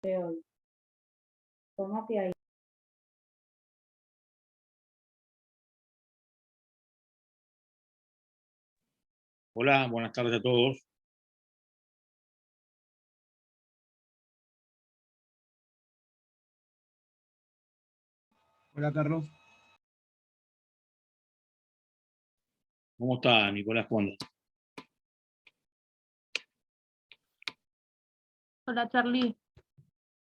de hoy. Tómate ahí. Hola, buenas tardes a todos. Hola, Carlos. ¿Cómo está Nicolás Conde? Hola, Charlie.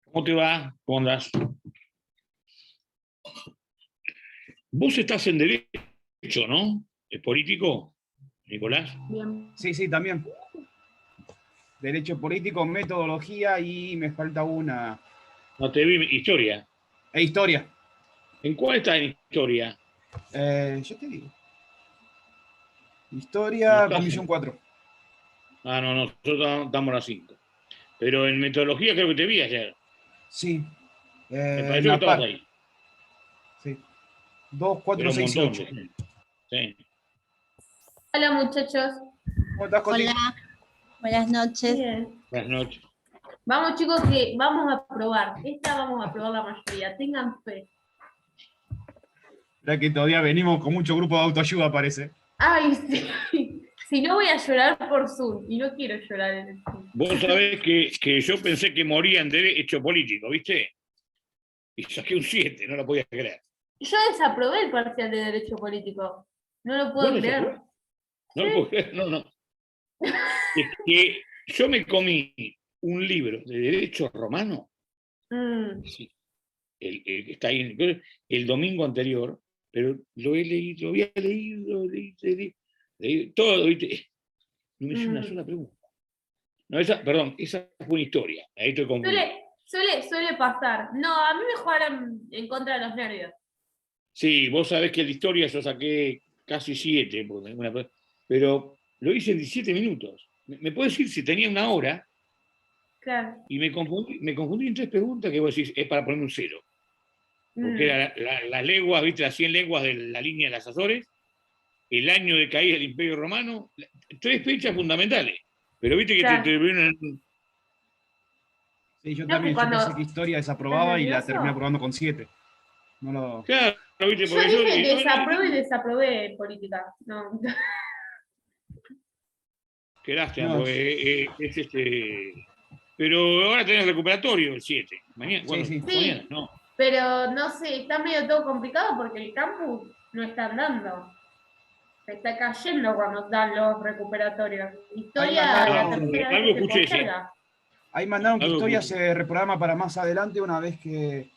¿Cómo te va? ¿Cómo andás? Vos estás en derecho, ¿no? ¿Es político, Nicolás? Bien. Sí, también. Derecho político, metodología y me falta una. No te vi historia. E historia. ¿En cuál está en historia? Yo te digo. Historia, No comisión 4. no, nosotros damos las 5. Pero en metodología creo que te vi ayer. Sí. Me En pareció que la estabas par. ahí. Sí. 2, 4, Pero un 6 y montón 8. de gente. Sí. Hola, muchachos. ¿Cómo estás, Coti? Hola, buenas noches. Bien. Buenas noches. Vamos, chicos, que vamos a probar. Esta vamos a probar la mayoría. Tengan fe. Ya que todavía venimos con mucho grupo de autoayuda, parece. Ay, sí. Si no, voy a llorar por Zoom. Y no quiero llorar en el Zoom. Vos sabés que yo pensé que moría en derecho político, ¿viste? Y saqué un 7, no lo podía creer. Yo desaprobé el parcial de Derecho Político. No lo puedo ¿Vos lo creer. desaprobás? No lo puedo creer, no. Es que yo me comí un libro de derecho romano, sí, el que está ahí, el domingo anterior, pero lo había leído todo, ¿viste? No me hice una sola pregunta. No, esa fue una historia, ahí estoy confundido. Suele pasar. No, a mí me jugaron en contra de los nervios. Sí, vos sabés que en la historia yo saqué casi 7, pero lo hice en 17 minutos. ¿Me puedes decir si tenía una hora? Claro. Y me confundí en 3 preguntas que vos decís, es para poner un 0. Porque era las leguas, ¿viste? Las 100 leguas de la línea de las Azores, el año de caída del Imperio Romano, 3 fechas fundamentales. Pero viste que Claro. te vienen. Sí, yo No, también. que cuando Yo pensé que historia desaprobaba y la nervioso. terminé aprobando con 7. No lo... Claro, viste, Yo porque dije desaprobé política. No. qué lástima, No. porque es Pero ahora tenés recuperatorio el 7. Mañana, bueno, Sí. mañana, no. Pero no sé, está medio todo complicado porque el campus no está andando. Se está cayendo cuando dan los recuperatorios. Historia, mandaron- la tercera vez algo que se escuché, sí. posterga. Ahí mandaron que Algo historia escuché. se reprograma para más adelante una vez que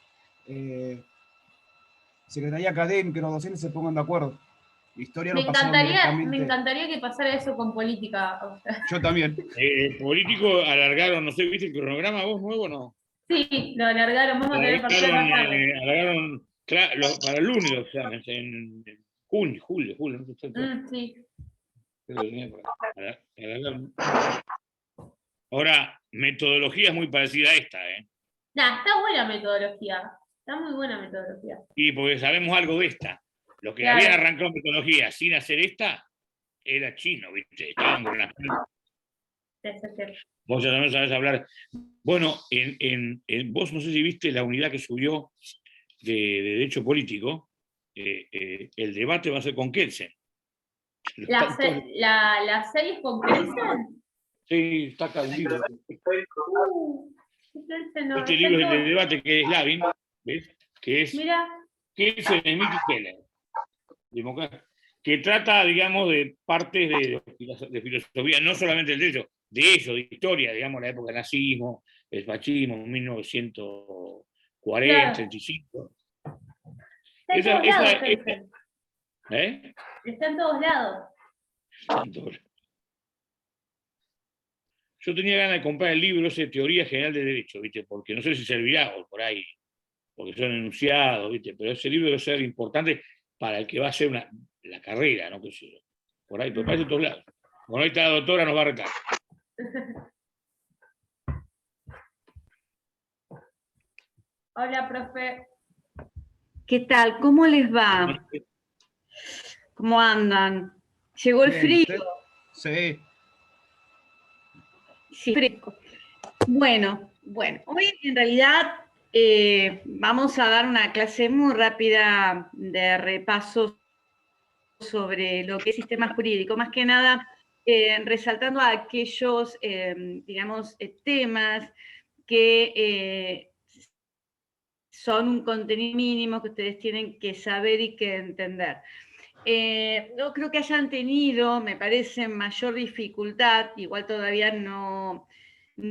Secretaría Académica y los docentes se pongan de acuerdo. Historia Me lo pasaron directamente. encantaría que pasara eso con política. O sea, Yo también. Político alargaron, no sé, ¿viste el cronograma vos nuevo o no? sí, lo alargaron, vamos a tener parcial más tarde. Alargaron para el lunes los exámenes, en julio, no sé. Sí. Alargaron. Ahora, metodología es muy parecida a esta, ¿eh? Nah, está buena metodología. Está muy buena metodología. Y porque sabemos algo de esta. Los que Claro. habían arrancado metodología sin hacer esta, era chino, ¿viste? Estaban con las... Vos ya no sabés hablar. Bueno, vos no sé si viste la unidad que subió de Derecho Político. El debate va a ser con Kelsen. ¿La serie con Kelsen? Sí, está acá un libro. Kelsen no, Este libro es el de debate que es Lavin, ¿ves? Que es Mira, Kelsen, Smith y Keller. Que trata, digamos, de partes de filosofía, no solamente del derecho, de eso, de historia, digamos, la época del nazismo, el fascismo, 1940, claro. 35. Está en todos lados, Kelsen. ¿Eh? Está en todos lados. Yo tenía ganas de comprar el libro ese Teoría General de Derecho, ¿viste? Porque no sé si servirá por ahí, porque son enunciados, ¿viste? Pero ese libro debe ser importante para el que va a hacer la carrera, ¿no? ¿Qué sé yo? Por ahí, pero parece en todos lados. Bueno, ahí está la doctora, nos va a retar. Hola, profe. ¿Qué tal? ¿Cómo les va? ¿Cómo andan? ¿Llegó el Bien, frío? sí. Sí, fresco. Bueno, Bueno, hoy en realidad vamos a dar una clase muy rápida de repaso sobre lo que es sistema jurídico, más que nada resaltando aquellos, digamos, temas que son un contenido mínimo que ustedes tienen que saber y que entender. No creo que hayan tenido, me parece, mayor dificultad, igual todavía no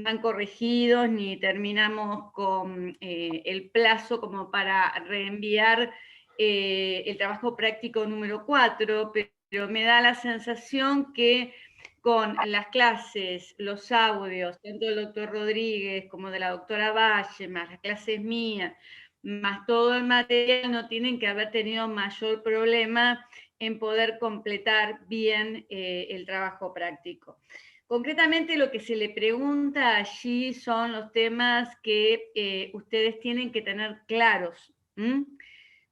han corregido ni terminamos con el plazo como para reenviar el trabajo práctico número 4, pero me da la sensación que con las clases, los audios, tanto del doctor Rodríguez como de la doctora Valle, más las clases mías, más todo el material, no tienen que haber tenido mayor problema en poder completar bien el trabajo práctico. Concretamente lo que se le pregunta allí son los temas que ustedes tienen que tener claros.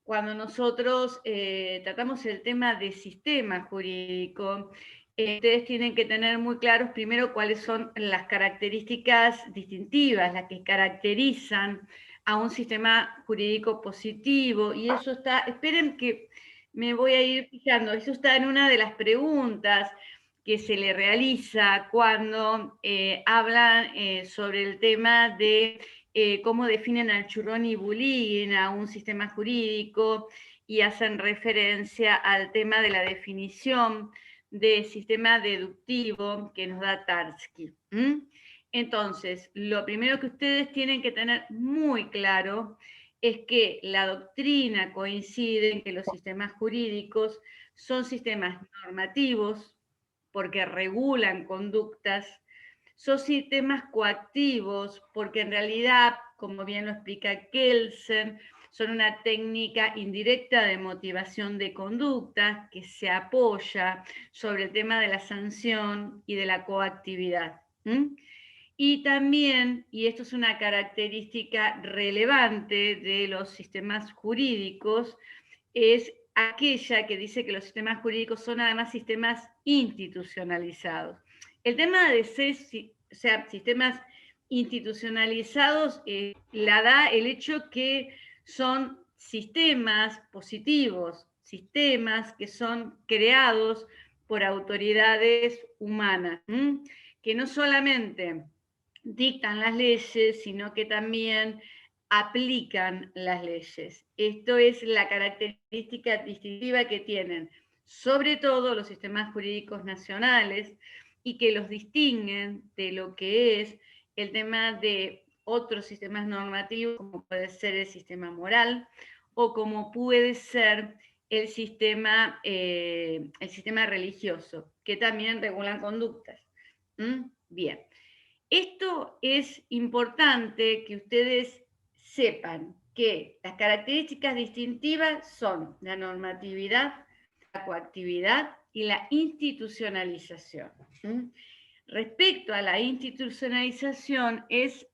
Cuando nosotros tratamos el tema de sistema jurídico, ustedes tienen que tener muy claros primero cuáles son las características distintivas, las que caracterizan a un sistema jurídico positivo, y eso está, esperen que me voy a ir fijando, eso está en una de las preguntas que se le realiza cuando hablan sobre el tema de cómo definen al churrón y bullying a un sistema jurídico y hacen referencia al tema de la definición de sistema deductivo que nos da Tarski. Entonces, lo primero que ustedes tienen que tener muy claro es que la doctrina coincide en que los sistemas jurídicos son sistemas normativos porque regulan conductas, son sistemas coactivos porque en realidad, como bien lo explica Kelsen, son una técnica indirecta de motivación de conducta que se apoya sobre el tema de la sanción y de la coactividad. Y también, y esto es una característica relevante de los sistemas jurídicos, es aquella que dice que los sistemas jurídicos son además sistemas institucionalizados. El tema de ser, o sea, sistemas institucionalizados la da el hecho que son sistemas positivos, sistemas que son creados por autoridades humanas, que no solamente dictan las leyes, sino que también aplican las leyes. Esto es la característica distintiva que tienen, sobre todo los sistemas jurídicos nacionales, y que los distinguen de lo que es el tema de otros sistemas normativos, como puede ser el sistema moral o como puede ser el sistema religioso, que también regulan conductas. Bien. Esto es importante que ustedes sepan que las características distintivas son la normatividad, la coactividad y la institucionalización. Respecto a la institucionalización, es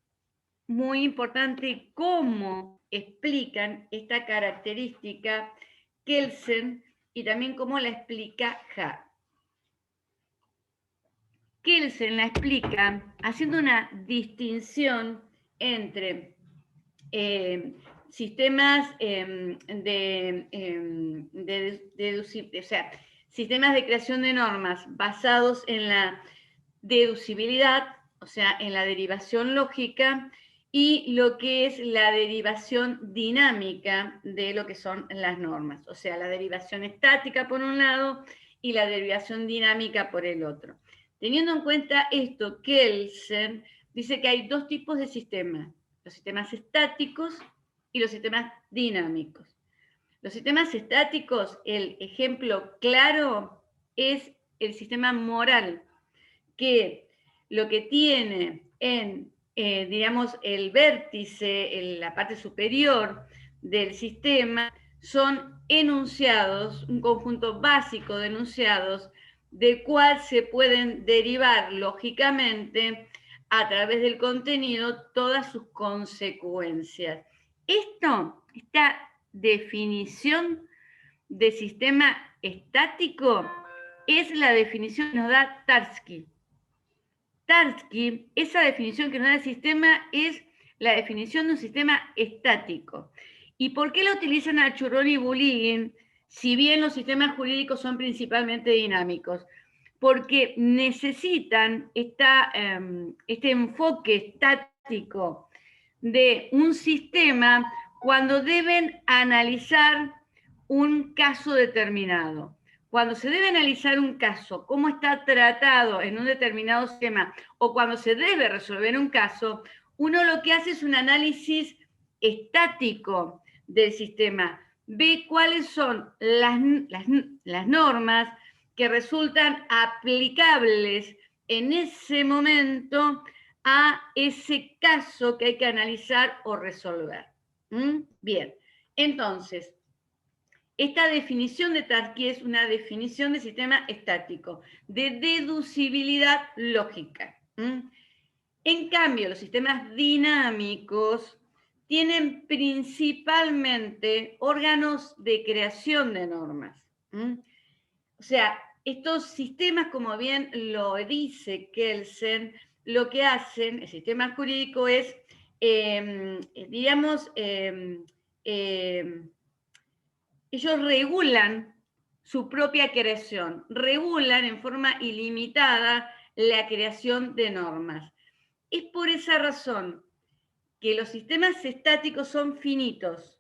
muy importante cómo explican esta característica Kelsen y también cómo la explica Hart. Kelsen la explica haciendo una distinción entre sistemas sistemas de creación de normas basados en la deducibilidad, o sea, en la derivación lógica, y lo que es la derivación dinámica de lo que son las normas, o sea, la derivación estática por un lado y la derivación dinámica por el otro. Teniendo en cuenta esto, Kelsen dice que hay dos tipos de sistemas, los sistemas estáticos y los sistemas dinámicos. Los sistemas estáticos, el ejemplo claro es el sistema moral, que lo que tiene en, digamos, el vértice, en la parte superior del sistema, son enunciados, un conjunto básico de enunciados, del cual se pueden derivar lógicamente a través del contenido todas sus consecuencias. Esta definición de sistema estático es la definición que nos da Tarski. Tarski, esa definición que nos da el sistema es la definición de un sistema estático. ¿Y por qué la utilizan Archurroni y Bulligin, si bien los sistemas jurídicos son principalmente dinámicos? Porque necesitan este enfoque estático de un sistema cuando deben analizar un caso determinado. Cuando se debe analizar un caso, cómo está tratado en un determinado sistema, o cuando se debe resolver un caso, uno lo que hace es un análisis estático del sistema, ve cuáles son las normas que resultan aplicables en ese momento a ese caso que hay que analizar o resolver. Bien, entonces, esta definición de Tarski es una definición de sistema estático, de deducibilidad lógica. En cambio, los sistemas dinámicos tienen principalmente órganos de creación de normas. O sea, estos sistemas, como bien lo dice Kelsen, lo que hacen, el sistema jurídico es, ellos regulan su propia creación, regulan en forma ilimitada la creación de normas. Es por esa razón que los sistemas estáticos son finitos,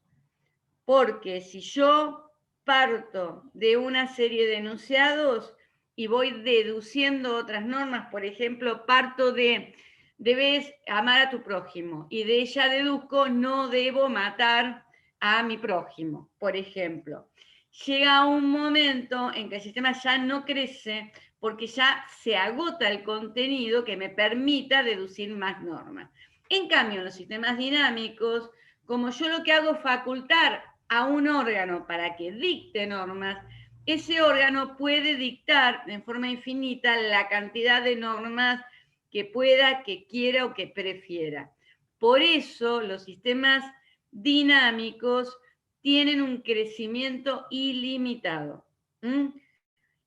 porque si yo parto de una serie de enunciados y voy deduciendo otras normas, por ejemplo, parto de debes amar a tu prójimo y de ella deduzco no debo matar a mi prójimo, por ejemplo. Llega un momento en que el sistema ya no crece porque ya se agota el contenido que me permita deducir más normas. En cambio, en los sistemas dinámicos, como yo lo que hago es facultar a un órgano para que dicte normas, ese órgano puede dictar en forma infinita la cantidad de normas que pueda, que quiera o que prefiera. Por eso los sistemas dinámicos tienen un crecimiento ilimitado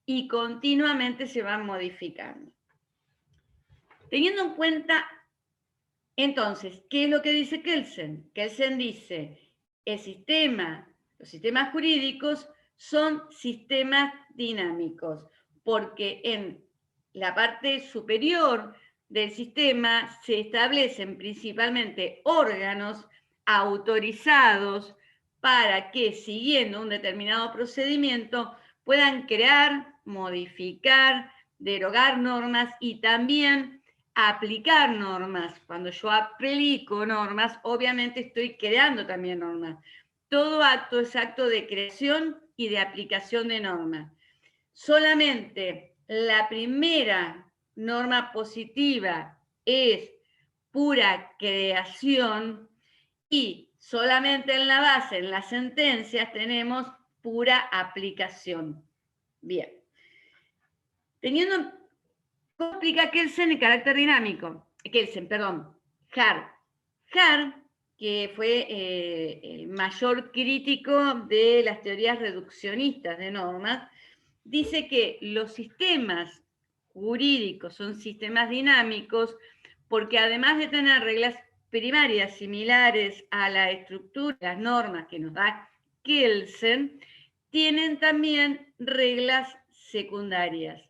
y continuamente se van modificando. Teniendo en cuenta, entonces, ¿qué es lo que dice Kelsen? Kelsen dice, los sistemas jurídicos son sistemas dinámicos, porque en la parte superior del sistema se establecen principalmente órganos autorizados para que, siguiendo un determinado procedimiento, puedan crear, modificar, derogar normas y también aplicar normas. Cuando yo aplico normas, obviamente estoy creando también normas. Todo acto es acto de creación y de aplicación de normas. Solamente la primera norma positiva es pura creación y solamente en la base, en las sentencias, tenemos pura aplicación. Bien. ¿Cómo explica Kelsen el carácter dinámico? Hart, que fue el mayor crítico de las teorías reduccionistas de normas, dice que los sistemas jurídicos son sistemas dinámicos porque además de tener reglas primarias similares a la estructura de las normas que nos da Kelsen, tienen también reglas secundarias.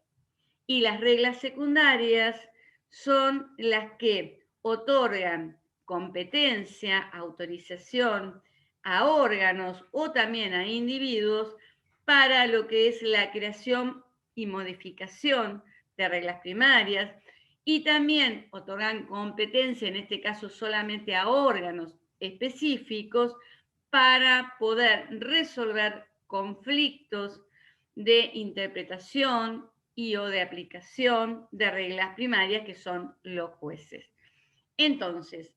Y las reglas secundarias son las que otorgan competencia, autorización a órganos o también a individuos para lo que es la creación y modificación de reglas primarias, y también otorgan competencia, en este caso solamente a órganos específicos, para poder resolver conflictos de interpretación y o de aplicación de reglas primarias, que son los jueces. Entonces,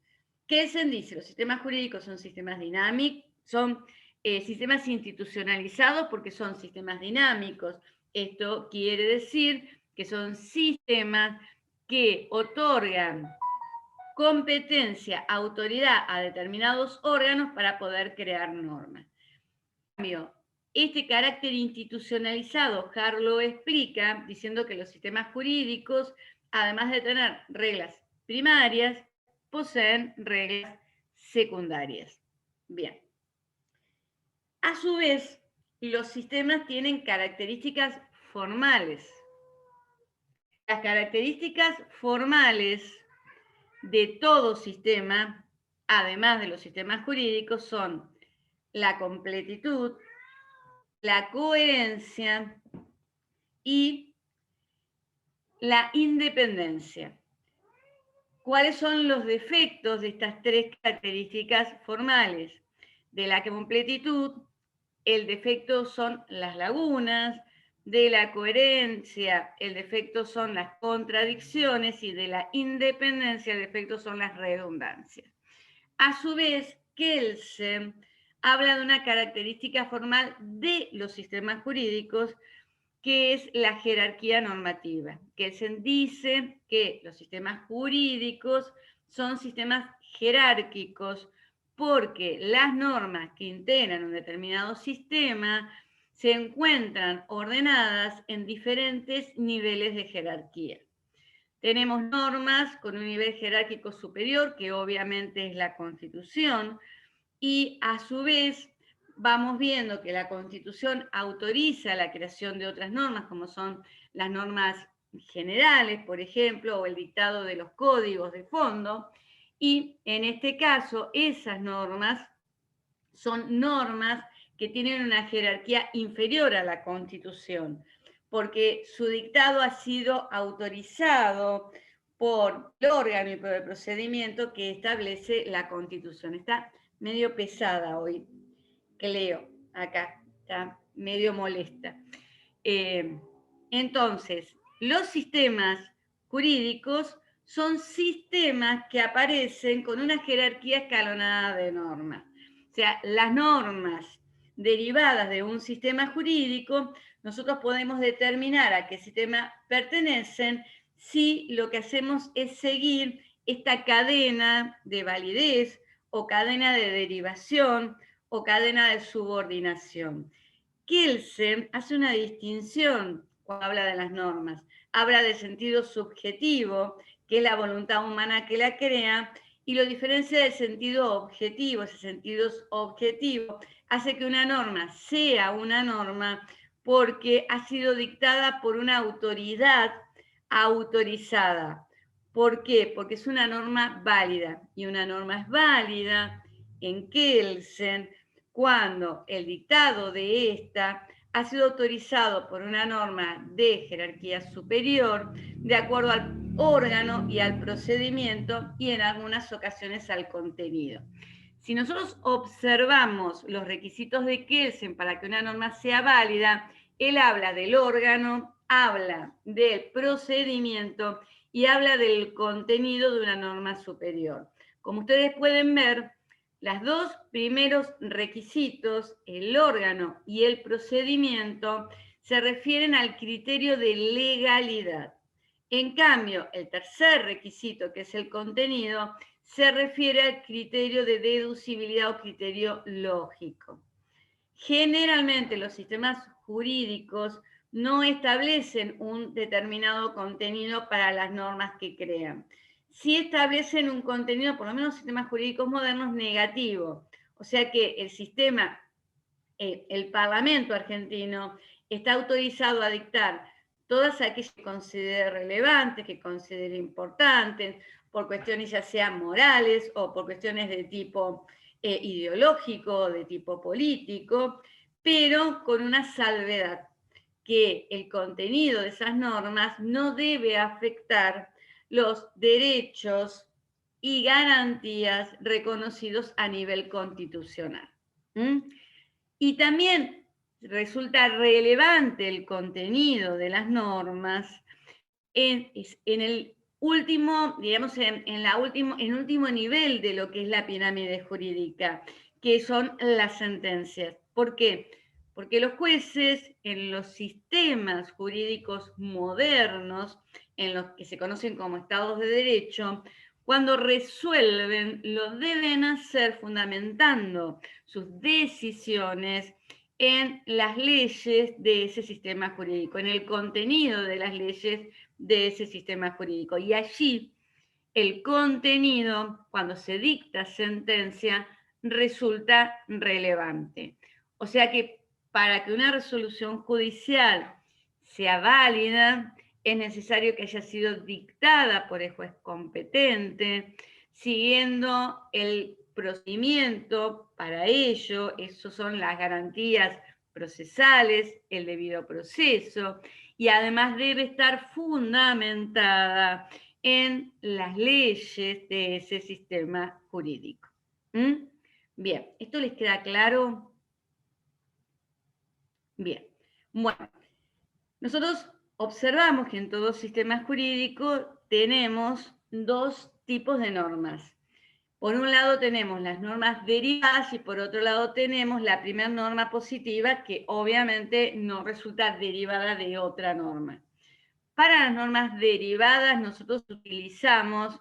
Kelsen dice, los sistemas jurídicos son sistemas dinámicos, son sistemas institucionalizados porque son sistemas dinámicos. Esto quiere decir que son sistemas que otorgan competencia, autoridad a determinados órganos para poder crear normas. En cambio, este carácter institucionalizado, Hart lo explica diciendo que los sistemas jurídicos además de tener reglas primarias, poseen reglas secundarias. Bien. A su vez, los sistemas tienen características formales. Las características formales de todo sistema, además de los sistemas jurídicos, son la completitud, la coherencia y la independencia. ¿Cuáles son los defectos de estas tres características formales? De la completitud, el defecto son las lagunas; de la coherencia, el defecto son las contradicciones; y de la independencia, el defecto son las redundancias. A su vez, Kelsen habla de una característica formal de los sistemas jurídicos, que es la jerarquía normativa. Kelsen dice que los sistemas jurídicos son sistemas jerárquicos porque las normas que integran un determinado sistema se encuentran ordenadas en diferentes niveles de jerarquía. Tenemos normas con un nivel jerárquico superior, que obviamente es la Constitución, y a su vez vamos viendo que la Constitución autoriza la creación de otras normas, como son las normas generales, por ejemplo, o el dictado de los códigos de fondo, y en este caso esas normas son normas que tienen una jerarquía inferior a la Constitución, porque su dictado ha sido autorizado por el órgano y por el procedimiento que establece la Constitución. Está medio pesada hoy, que leo acá, está medio molesta. Entonces, los sistemas jurídicos son sistemas que aparecen con una jerarquía escalonada de normas. O sea, las normas derivadas de un sistema jurídico, nosotros podemos determinar a qué sistema pertenecen si lo que hacemos es seguir esta cadena de validez o cadena de derivación o cadena de subordinación. Kelsen hace una distinción cuando habla de las normas. Habla del sentido subjetivo, que es la voluntad humana que la crea, y lo diferencia del sentido objetivo. Ese sentido objetivo hace que una norma sea una norma porque ha sido dictada por una autoridad autorizada. ¿Por qué? Porque es una norma válida, y una norma es válida en Kelsen cuando el dictado de esta ha sido autorizado por una norma de jerarquía superior, de acuerdo al órgano y al procedimiento, y en algunas ocasiones al contenido. Si nosotros observamos los requisitos de Kelsen para que una norma sea válida, él habla del órgano, habla del procedimiento y habla del contenido de una norma superior. Como ustedes pueden ver, los dos primeros requisitos, el órgano y el procedimiento, se refieren al criterio de legalidad. En cambio, el tercer requisito, que es el contenido, se refiere al criterio de deducibilidad o criterio lógico. Generalmente los sistemas jurídicos no establecen un determinado contenido para las normas que crean. Sí establecen un contenido, por lo menos sistemas jurídicos modernos, negativo. O sea que el sistema, el Parlamento argentino, está autorizado a dictar todas aquellas que considere relevantes, que considere importantes, por cuestiones ya sean morales o por cuestiones de tipo ideológico, de tipo político, pero con una salvedad, que el contenido de esas normas no debe afectar los derechos y garantías reconocidos a nivel constitucional. Y también resulta relevante el contenido de las normas en el último, digamos, en el último nivel de lo que es la pirámide jurídica, que son las sentencias. ¿Por qué? Porque los jueces en los sistemas jurídicos modernos, en los que se conocen como estados de derecho, cuando resuelven, lo deben hacer fundamentando sus decisiones en las leyes de ese sistema jurídico, en el contenido de las leyes de ese sistema jurídico. Y allí el contenido, cuando se dicta sentencia, resulta relevante. O sea que para que una resolución judicial sea válida, es necesario que haya sido dictada por el juez competente, siguiendo el procedimiento para ello. Esas son las garantías procesales, el debido proceso, y además debe estar fundamentada en las leyes de ese sistema jurídico. Bien, ¿esto les queda claro? Bien, bueno, nosotros observamos que en todo sistema jurídico tenemos dos tipos de normas. Por un lado tenemos las normas derivadas y por otro lado tenemos la primera norma positiva, que obviamente no resulta derivada de otra norma. Para las normas derivadas nosotros utilizamos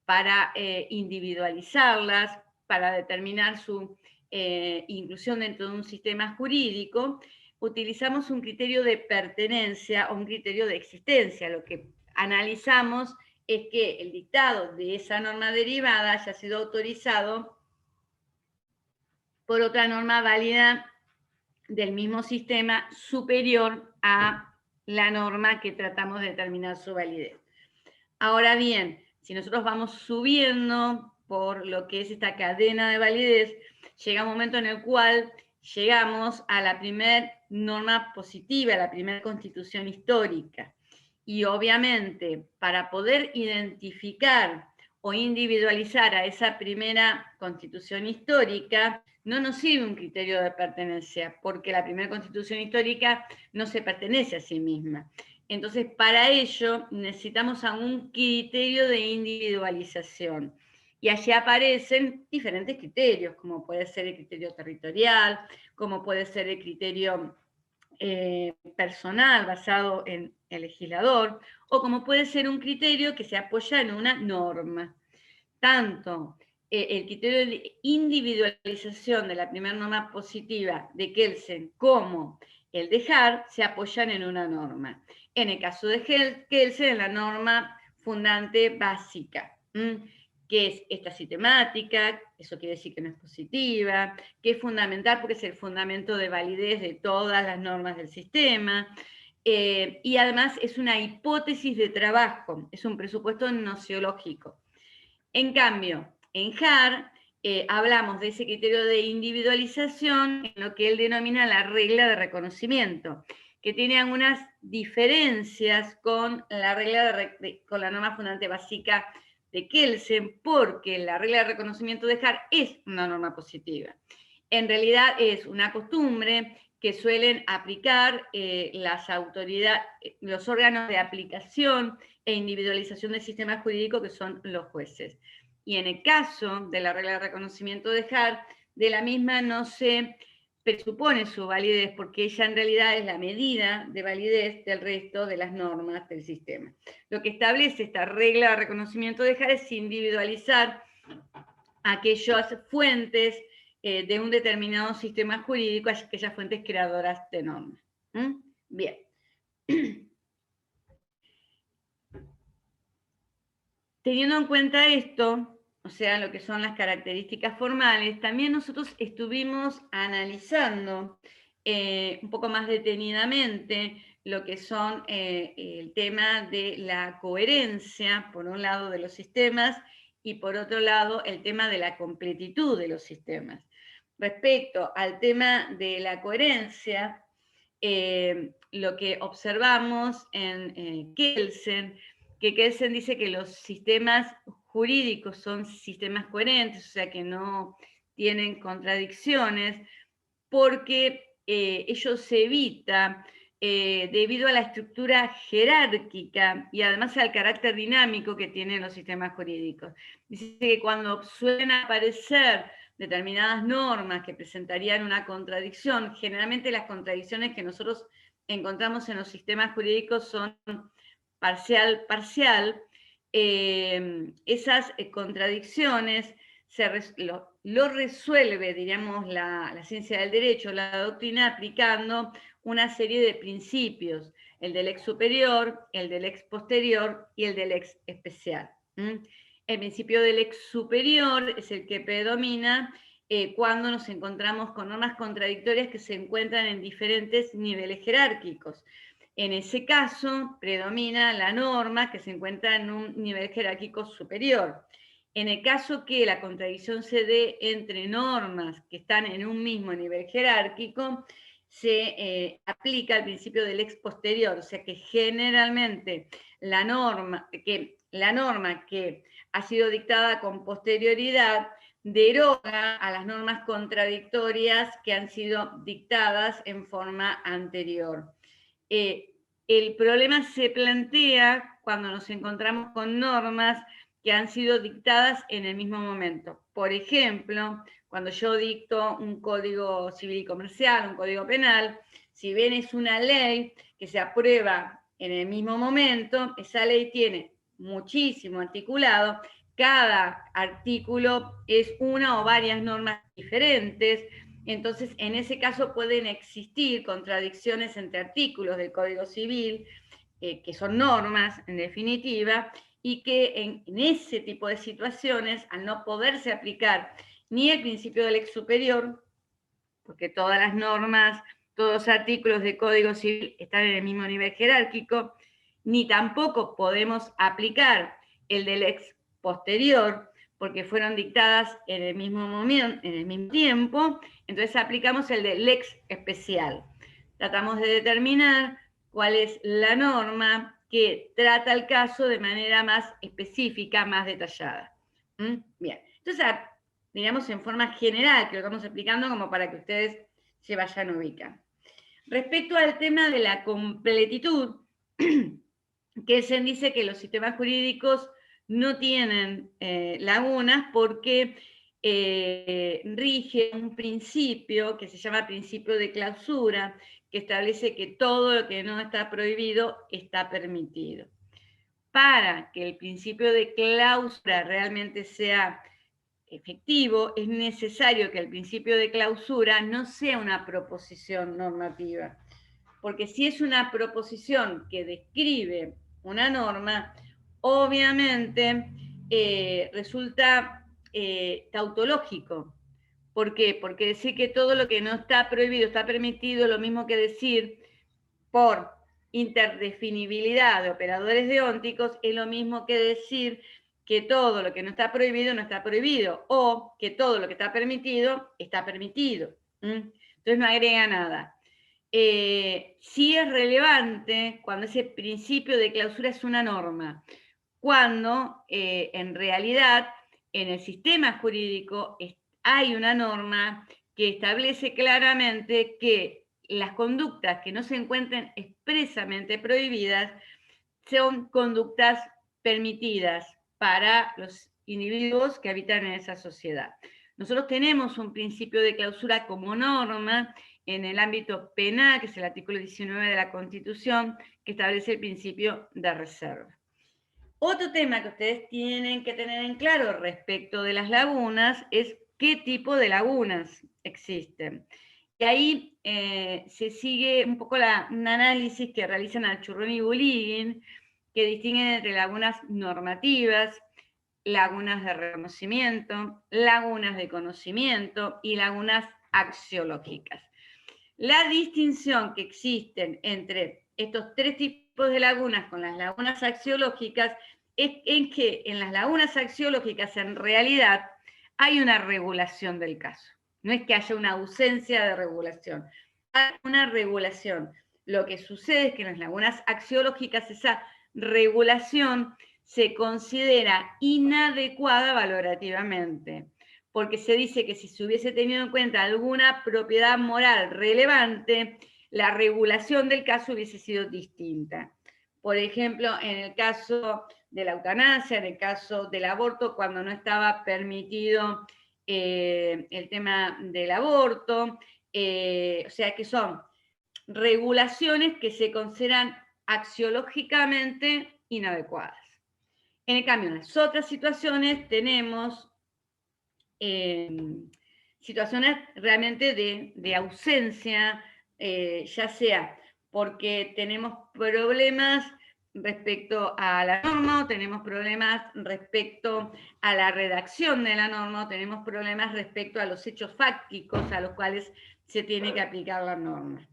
para individualizarlas, para determinar su inclusión dentro de un sistema jurídico, utilizamos un criterio de pertenencia o un criterio de existencia. Lo que analizamos es que el dictado de esa norma derivada haya sido autorizado por otra norma válida del mismo sistema superior a la norma que tratamos de determinar su validez. Ahora bien, si nosotros vamos subiendo por lo que es esta cadena de validez, llega un momento en el cual llegamos a la primera norma positiva, a la primera constitución histórica. Y obviamente, para poder identificar o individualizar a esa primera constitución histórica, no nos sirve un criterio de pertenencia, porque la primera constitución histórica no se pertenece a sí misma. Entonces, para ello necesitamos un criterio de individualización. Y allí aparecen diferentes criterios, como puede ser el criterio territorial, como puede ser el criterio personal basado en el legislador, o como puede ser un criterio que se apoya en una norma. Tanto el criterio de individualización de la primera norma positiva de Kelsen como el de Hart se apoyan en una norma. En el caso de Kelsen, en la norma fundante básica, que es esta sistemática, eso quiere decir que no es positiva, que es fundamental porque es el fundamento de validez de todas las normas del sistema, y además es una hipótesis de trabajo, es un presupuesto nociológico. En cambio, en Hart hablamos de ese criterio de individualización en lo que él denomina la regla de reconocimiento, que tiene algunas diferencias con la regla con la norma fundante básica de Kelsen, porque la regla de reconocimiento de Hart es una norma positiva. En realidad es una costumbre que suelen aplicar las autoridades, los órganos de aplicación e individualización del sistema jurídico, que son los jueces. Y en el caso de la regla de reconocimiento de Hart, de la misma no se presupone su validez, porque ella en realidad es la medida de validez del resto de las normas del sistema. Lo que establece esta regla de reconocimiento de Hart es individualizar aquellas fuentes de un determinado sistema jurídico, aquellas fuentes creadoras de normas. Bien. Teniendo en cuenta esto, o sea, lo que son las características formales, también nosotros estuvimos analizando un poco más detenidamente lo que son el tema de la coherencia, por un lado, de los sistemas, y por otro lado, el tema de la completitud de los sistemas. Respecto al tema de la coherencia, lo que observamos en Kelsen, que Kelsen dice que los sistemas jurídicos son sistemas coherentes, o sea que no tienen contradicciones, porque ello se evita debido a la estructura jerárquica y además al carácter dinámico que tienen los sistemas jurídicos. Dice que cuando suelen aparecer determinadas normas que presentarían una contradicción, generalmente las contradicciones que nosotros encontramos en los sistemas jurídicos son parcial, esas contradicciones lo resuelve, diríamos, la ciencia del derecho, la doctrina, aplicando una serie de principios el del lex superior, el del lex posterior y el del lex especial. El principio del lex superior es el que predomina cuando nos encontramos con normas contradictorias que se encuentran en diferentes niveles jerárquicos. En ese caso, predomina la norma que se encuentra en un nivel jerárquico superior. En el caso que la contradicción se dé entre normas que están en un mismo nivel jerárquico, se aplica el principio del lex posterior, o sea que generalmente la norma que ha sido dictada con posterioridad deroga a las normas contradictorias que han sido dictadas en forma anterior. El problema se plantea cuando nos encontramos con normas que han sido dictadas en el mismo momento. Por ejemplo, cuando yo dicto un código civil y comercial, un código penal, si bien es una ley que se aprueba en el mismo momento, esa ley tiene muchísimo articulado, cada artículo es una o varias normas diferentes, entonces en ese caso pueden existir contradicciones entre artículos del Código Civil, que son normas en definitiva, y que en ese tipo de situaciones, al no poderse aplicar ni el principio del lex superior, porque todas las normas, todos los artículos del Código Civil están en el mismo nivel jerárquico, ni tampoco podemos aplicar el del lex posterior, porque fueron dictadas en el mismo momento, en el mismo tiempo, entonces aplicamos el del lex especial. Tratamos de determinar cuál es la norma que trata el caso de manera más específica, más detallada. Bien, entonces, digamos en forma general, que lo vamos explicando como para que ustedes se vayan ubicando. Respecto al tema de la completitud, que se dice que los sistemas jurídicos no tienen lagunas porque rige un principio que se llama principio de clausura, que establece que todo lo que no está prohibido está permitido. Para que el principio de clausura realmente sea efectivo, es necesario que el principio de clausura no sea una proposición normativa, porque si es una proposición que describe una norma, obviamente resulta tautológico. ¿Por qué? Porque decir que todo lo que no está prohibido está permitido, lo mismo que decir por interdefinibilidad de operadores deónticos, es lo mismo que decir que todo lo que no está prohibido no está prohibido, o que todo lo que está permitido está permitido. Entonces no agrega nada. Sí es relevante cuando ese principio de clausura es una norma, cuando en realidad en el sistema jurídico hay una norma que establece claramente que las conductas que no se encuentren expresamente prohibidas son conductas permitidas para los individuos que habitan en esa sociedad. Nosotros tenemos un principio de clausura como norma en el ámbito penal, que es el artículo 19 de la Constitución, que establece el principio de reserva. Otro tema que ustedes tienen que tener en claro respecto de las lagunas es qué tipo de lagunas existen. Y ahí se sigue un poco un análisis que realizan Alchurrón y Bulíguin, que distinguen entre lagunas normativas, lagunas de reconocimiento, lagunas de conocimiento y lagunas axiológicas. La distinción que existen entre estos tres tipos de lagunas con las lagunas axiológicas es en que en las lagunas axiológicas en realidad hay una regulación del caso. No es que haya una ausencia de regulación, hay una regulación. Lo que sucede es que en las lagunas axiológicas esa regulación se considera inadecuada valorativamente, porque se dice que si se hubiese tenido en cuenta alguna propiedad moral relevante, la regulación del caso hubiese sido distinta. Por ejemplo, en el caso de la eutanasia, en el caso del aborto, cuando no estaba permitido el tema del aborto, o sea que son regulaciones que se consideran axiológicamente inadecuadas. En el cambio, en las otras situaciones tenemos situaciones realmente de ausencia, ya sea porque tenemos problemas respecto a la norma, o tenemos problemas respecto a la redacción de la norma, o tenemos problemas respecto a los hechos fácticos a los cuales se tiene que aplicar la norma.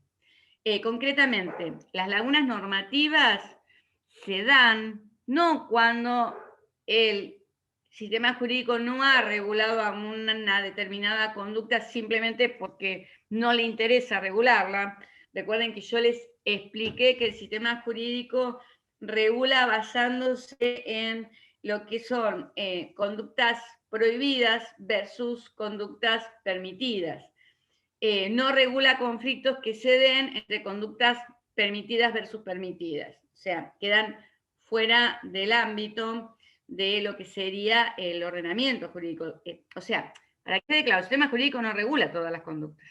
Concretamente, las lagunas normativas se dan no cuando el sistema jurídico no ha regulado a una determinada conducta simplemente porque no le interesa regularla. Recuerden que yo les expliqué que el sistema jurídico regula basándose en lo que son conductas prohibidas versus conductas permitidas. No regula conflictos que se den entre conductas permitidas versus permitidas. O sea, quedan fuera del ámbito de lo que sería el ordenamiento jurídico. O sea, para que quede claro, el sistema jurídico no regula todas las conductas.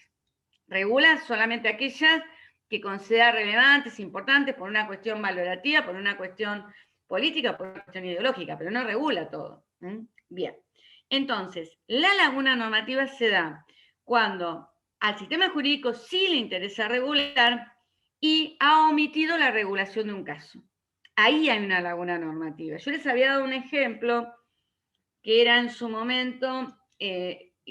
Regula solamente aquellas que considera relevantes, importantes, por una cuestión valorativa, por una cuestión política, por una cuestión ideológica, pero no regula todo. Bien. Entonces, la laguna normativa se da cuando al sistema jurídico sí le interesa regular y ha omitido la regulación de un caso. Ahí hay una laguna normativa. Yo les había dado un ejemplo que era en su momento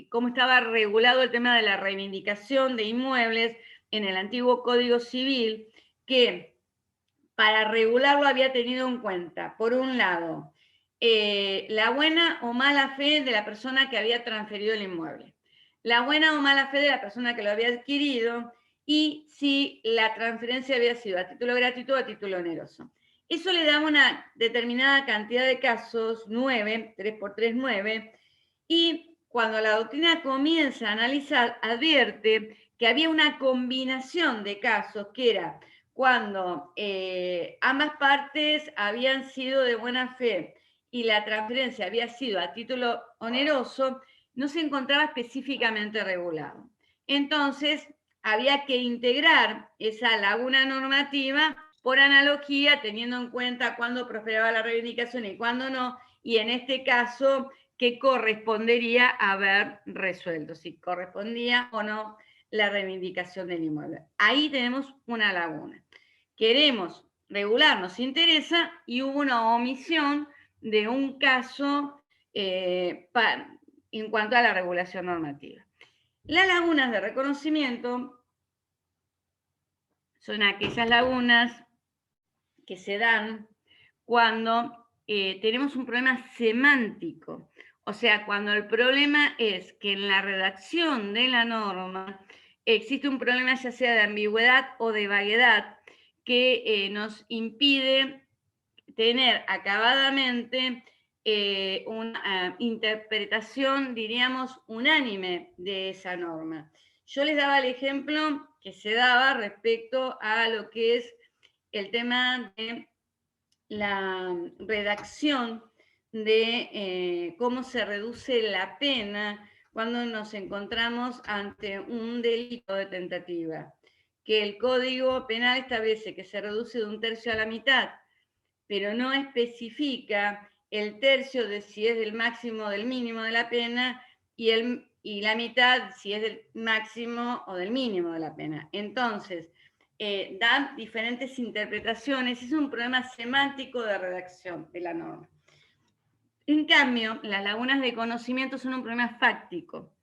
cómo estaba regulado el tema de la reivindicación de inmuebles en el antiguo Código Civil, que para regularlo había tenido en cuenta, por un lado, la buena o mala fe de la persona que había transferido el inmueble, la buena o mala fe de la persona que lo había adquirido y si la transferencia había sido a título gratuito o a título oneroso. Eso le daba una determinada cantidad de casos, 9, 3 por 3, 9, y cuando la doctrina comienza a analizar, advierte que había una combinación de casos que era cuando ambas partes habían sido de buena fe y la transferencia había sido a título oneroso, no se encontraba específicamente regulado. Entonces, había que integrar esa laguna normativa por analogía, teniendo en cuenta cuándo prosperaba la reivindicación y cuándo no, y en este caso, qué correspondería haber resuelto, si correspondía o no la reivindicación del inmueble. Ahí tenemos una laguna. Queremos regular, nos interesa, y hubo una omisión de un caso en cuanto a la regulación normativa. Las lagunas de reconocimiento son aquellas lagunas que se dan cuando tenemos un problema semántico. O sea, cuando el problema es que en la redacción de la norma existe un problema ya sea de ambigüedad o de vaguedad que nos impide tener acabadamente una interpretación, diríamos, unánime de esa norma. Yo les daba el ejemplo que se daba respecto a lo que es el tema de la redacción de cómo se reduce la pena cuando nos encontramos ante un delito de tentativa, que el Código Penal establece que se reduce de 1/3 a la mitad, pero no especifica el tercio de si es del máximo o del mínimo de la pena y la mitad si es del máximo o del mínimo de la pena. Entonces, dan diferentes interpretaciones, es un problema semántico de redacción de la norma. En cambio, las lagunas de conocimiento son un problema fáctico.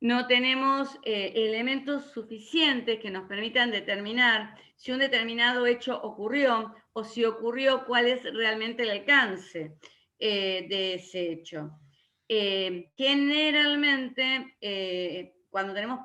No tenemos elementos suficientes que nos permitan determinar si un determinado hecho ocurrió o si ocurrió, cuál es realmente el alcance de ese hecho. Generalmente, cuando tenemos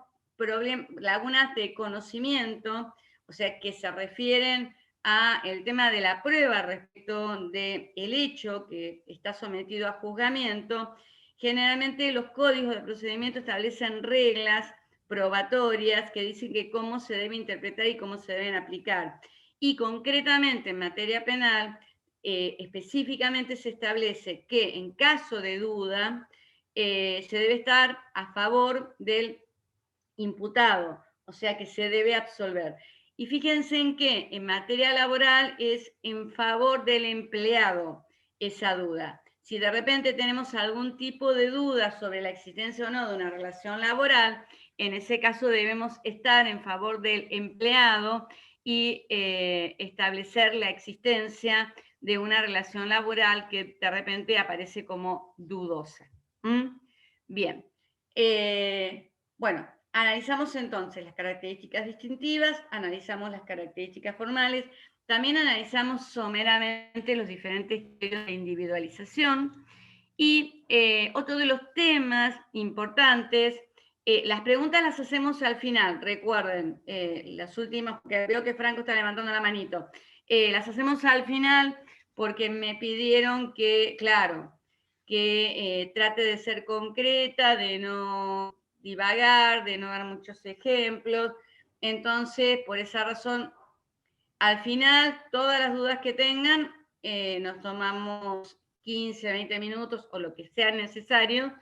lagunas de conocimiento, o sea, que se refieren al tema de la prueba respecto del hecho que está sometido a juzgamiento, generalmente los códigos de procedimiento establecen reglas probatorias que dicen que cómo se debe interpretar y cómo se deben aplicar. Y concretamente en materia penal, específicamente se establece que en caso de duda se debe estar a favor del imputado, o sea que se debe absolver. Y fíjense en que en materia laboral es en favor del empleado esa duda. Si de repente tenemos algún tipo de duda sobre la existencia o no de una relación laboral, en ese caso debemos estar en favor del empleado y establecer la existencia de una relación laboral que de repente aparece como dudosa. Bien. Bueno, analizamos entonces las características distintivas, analizamos las características formales, también analizamos someramente los diferentes criterios de individualización y otro de los temas importantes, las preguntas las hacemos al final, recuerden, las últimas, porque veo que Franco está levantando la manito, las hacemos al final porque me pidieron que, claro, que trate de ser concreta, de no divagar, de no dar muchos ejemplos. Entonces, por esa razón, al final, todas las dudas que tengan, nos tomamos 15, 20 minutos o lo que sea necesario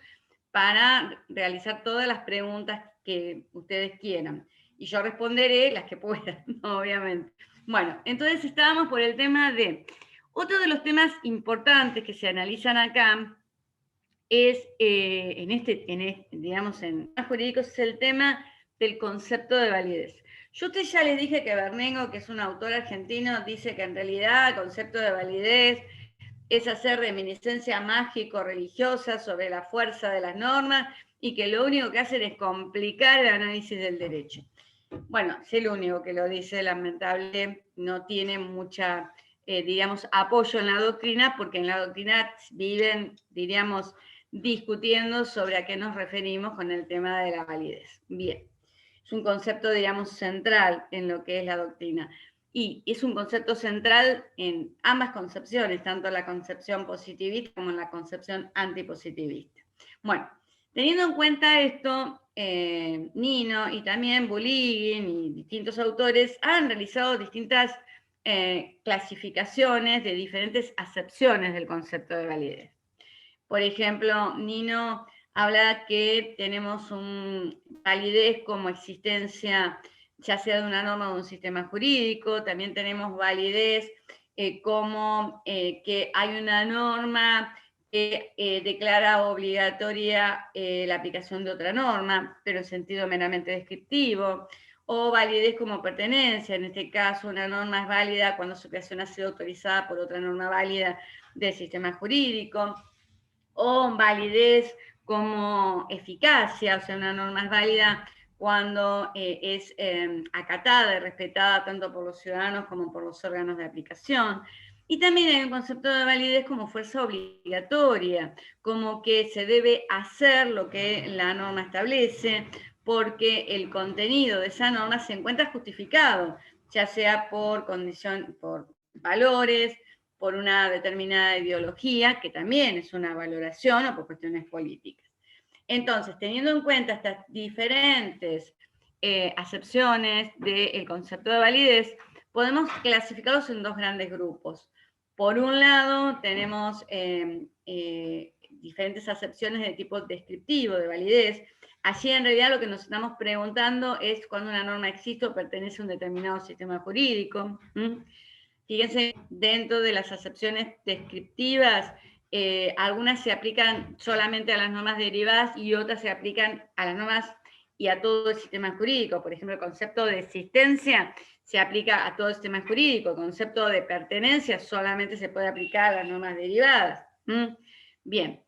para realizar todas las preguntas que ustedes quieran. Y yo responderé las que puedan, obviamente. Bueno, entonces estábamos por el tema de... Otro de los temas importantes que se analizan acá es, digamos, en temas jurídicos, es el tema del concepto de validez. Yo a usted ya les dije que Bernengo, que es un autor argentino, dice que en realidad el concepto de validez es hacer reminiscencia mágico-religiosa sobre la fuerza de las normas y que lo único que hacen es complicar el análisis del derecho. Bueno, es el único que lo dice, lamentable, no tiene mucha, digamos, apoyo en la doctrina, porque en la doctrina viven, diríamos, discutiendo sobre a qué nos referimos con el tema de la validez. Bien, es un concepto, digamos, central en lo que es la doctrina. Y es un concepto central en ambas concepciones, tanto en la concepción positivista como en la concepción antipositivista. Bueno, teniendo en cuenta esto, Nino y también Bulygin y distintos autores han realizado distintas clasificaciones de diferentes acepciones del concepto de validez. Por ejemplo, Nino habla que tenemos validez como existencia ya sea de una norma o de un sistema jurídico, también tenemos validez como que hay una norma que declara obligatoria la aplicación de otra norma, pero en sentido meramente descriptivo, o validez como pertenencia, en este caso una norma es válida cuando su creación ha sido autorizada por otra norma válida del sistema jurídico, o validez como eficacia, o sea, una norma es válida cuando es acatada y respetada tanto por los ciudadanos como por los órganos de aplicación. Y también hay un concepto de validez como fuerza obligatoria, como que se debe hacer lo que la norma establece, porque el contenido de esa norma se encuentra justificado, ya sea por condición, por valores, por una determinada ideología, que también es una valoración, o por cuestiones políticas. Entonces, teniendo en cuenta estas diferentes acepciones del concepto de validez, podemos clasificarlos en dos grandes grupos. Por un lado, tenemos diferentes acepciones de tipo descriptivo, de validez. Allí, en realidad, lo que nos estamos preguntando es cuando una norma existe o pertenece a un determinado sistema jurídico. Fíjense, dentro de las acepciones descriptivas, algunas se aplican solamente a las normas derivadas y otras se aplican a las normas y a todo el sistema jurídico. Por ejemplo, el concepto de existencia se aplica a todo el sistema jurídico. El concepto de pertenencia solamente se puede aplicar a las normas derivadas. Bien.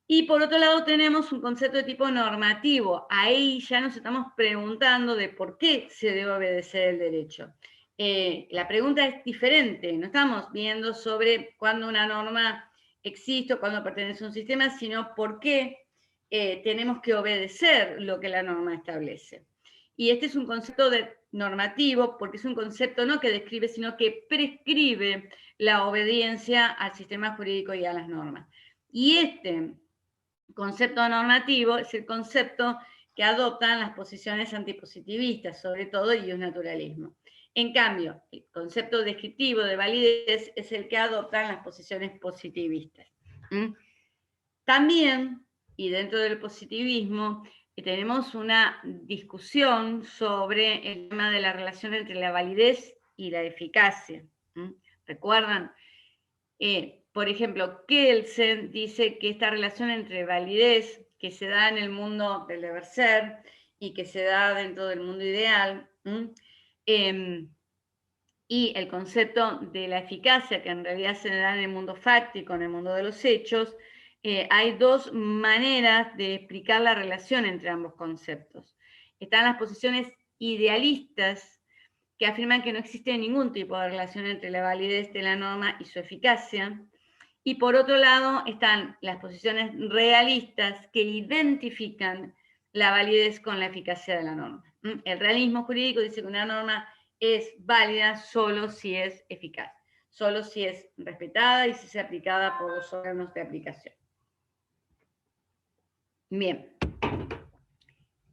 Y por otro lado tenemos un concepto de tipo normativo. Ahí ya nos estamos preguntando de por qué se debe obedecer el derecho. La pregunta es diferente, no estamos viendo sobre cuándo una norma existe o cuándo pertenece a un sistema, sino por qué tenemos que obedecer lo que la norma establece. Y este es un concepto normativo porque es un concepto no que describe, sino que prescribe la obediencia al sistema jurídico y a las normas. Y este concepto normativo es el concepto que adoptan las posiciones antipositivistas, sobre todo el naturalismo. En cambio, el concepto descriptivo de validez es el que adoptan las posiciones positivistas. También, y dentro del positivismo, tenemos una discusión sobre el tema de la relación entre la validez y la eficacia. ¿Recuerdan? Por ejemplo, Kelsen dice que esta relación entre validez que se da en el mundo del deber ser y que se da dentro del mundo ideal, y el concepto de la eficacia, que en realidad se da en el mundo fáctico, en el mundo de los hechos, hay dos maneras de explicar la relación entre ambos conceptos. Están las posiciones idealistas, que afirman que no existe ningún tipo de relación entre la validez de la norma y su eficacia. Y por otro lado están las posiciones realistas, que identifican la validez con la eficacia de la norma. El realismo jurídico dice que una norma es válida solo si es eficaz, solo si es respetada y si es aplicada por los órganos de aplicación. Bien.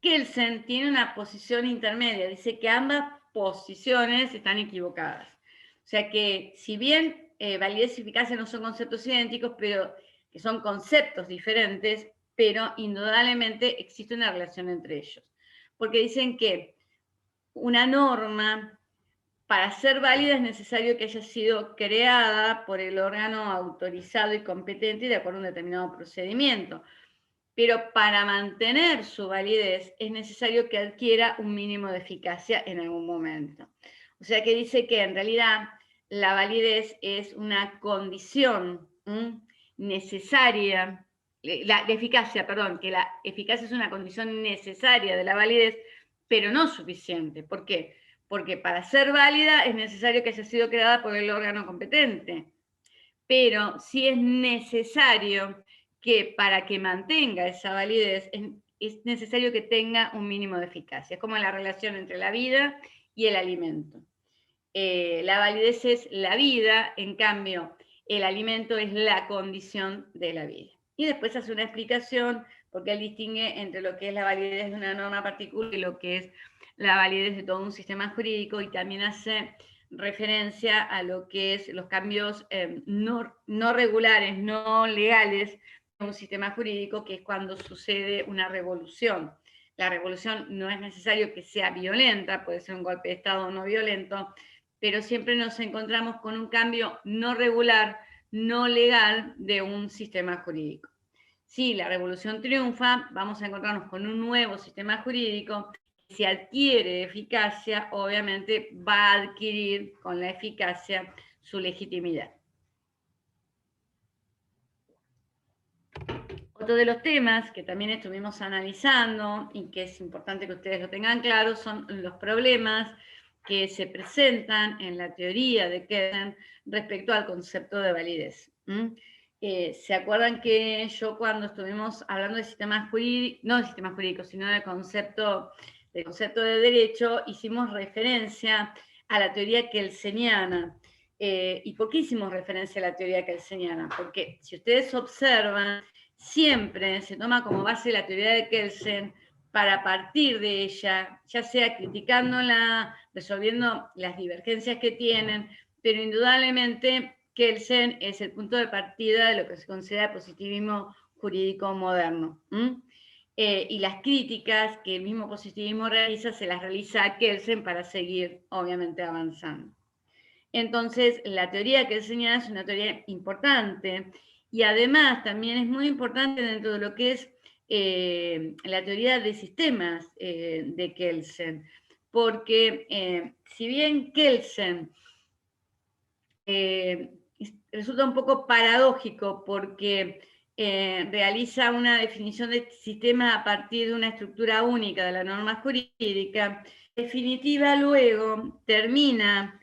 Kelsen tiene una posición intermedia, dice que ambas posiciones están equivocadas. O sea que, si bien validez y eficacia no son conceptos idénticos, pero que son conceptos diferentes, pero indudablemente existe una relación entre ellos. Porque dicen que una norma, para ser válida, es necesario que haya sido creada por el órgano autorizado y competente y de acuerdo a un determinado procedimiento. Pero para mantener su validez es necesario que adquiera un mínimo de eficacia en algún momento. O sea que dice que en realidad la validez es una condición necesaria, la eficacia, perdón, que la eficacia es una condición necesaria de la validez, pero no suficiente. ¿Por qué? Porque para ser válida es necesario que haya sido creada por el órgano competente. Pero sí es necesario que para que mantenga esa validez es necesario que tenga un mínimo de eficacia. Es como la relación entre la vida y el alimento. La validez es la vida, en cambio, el alimento es la condición de la vida. Y después hace una explicación, porque él distingue entre lo que es la validez de una norma particular y lo que es la validez de todo un sistema jurídico, y también hace referencia a lo que es los cambios no regulares, no legales de un sistema jurídico, que es cuando sucede una revolución. La revolución no es necesario que sea violenta, puede ser un golpe de Estado no violento, pero siempre nos encontramos con un cambio no regular, no legal de un sistema jurídico. Si la revolución triunfa, vamos a encontrarnos con un nuevo sistema jurídico que, si adquiere eficacia, obviamente va a adquirir con la eficacia su legitimidad. Otro de los temas que también estuvimos analizando y que es importante que ustedes lo tengan claro son los problemas que se presentan en la teoría de Kelsen respecto al concepto de validez. ¿Se acuerdan que yo, cuando estuvimos hablando de sistemas jurídicos, no de sistemas jurídicos, sino del concepto de derecho, hicimos referencia a la teoría kelseniana? ¿Y por qué hicimos referencia a la teoría kelseniana? Porque si ustedes observan, siempre se toma como base la teoría de Kelsen para partir de ella, ya sea criticándola, resolviendo las divergencias que tienen, pero indudablemente Kelsen es el punto de partida de lo que se considera positivismo jurídico moderno. Y las críticas que el mismo positivismo realiza, se las realiza a Kelsen para seguir, obviamente, avanzando. Entonces, la teoría kelseniana es una teoría importante, y además también es muy importante dentro de lo que es la teoría de sistemas de Kelsen, porque si bien Kelsen resulta un poco paradójico, porque realiza una definición de sistema a partir de una estructura única de la norma jurídica, en definitiva luego termina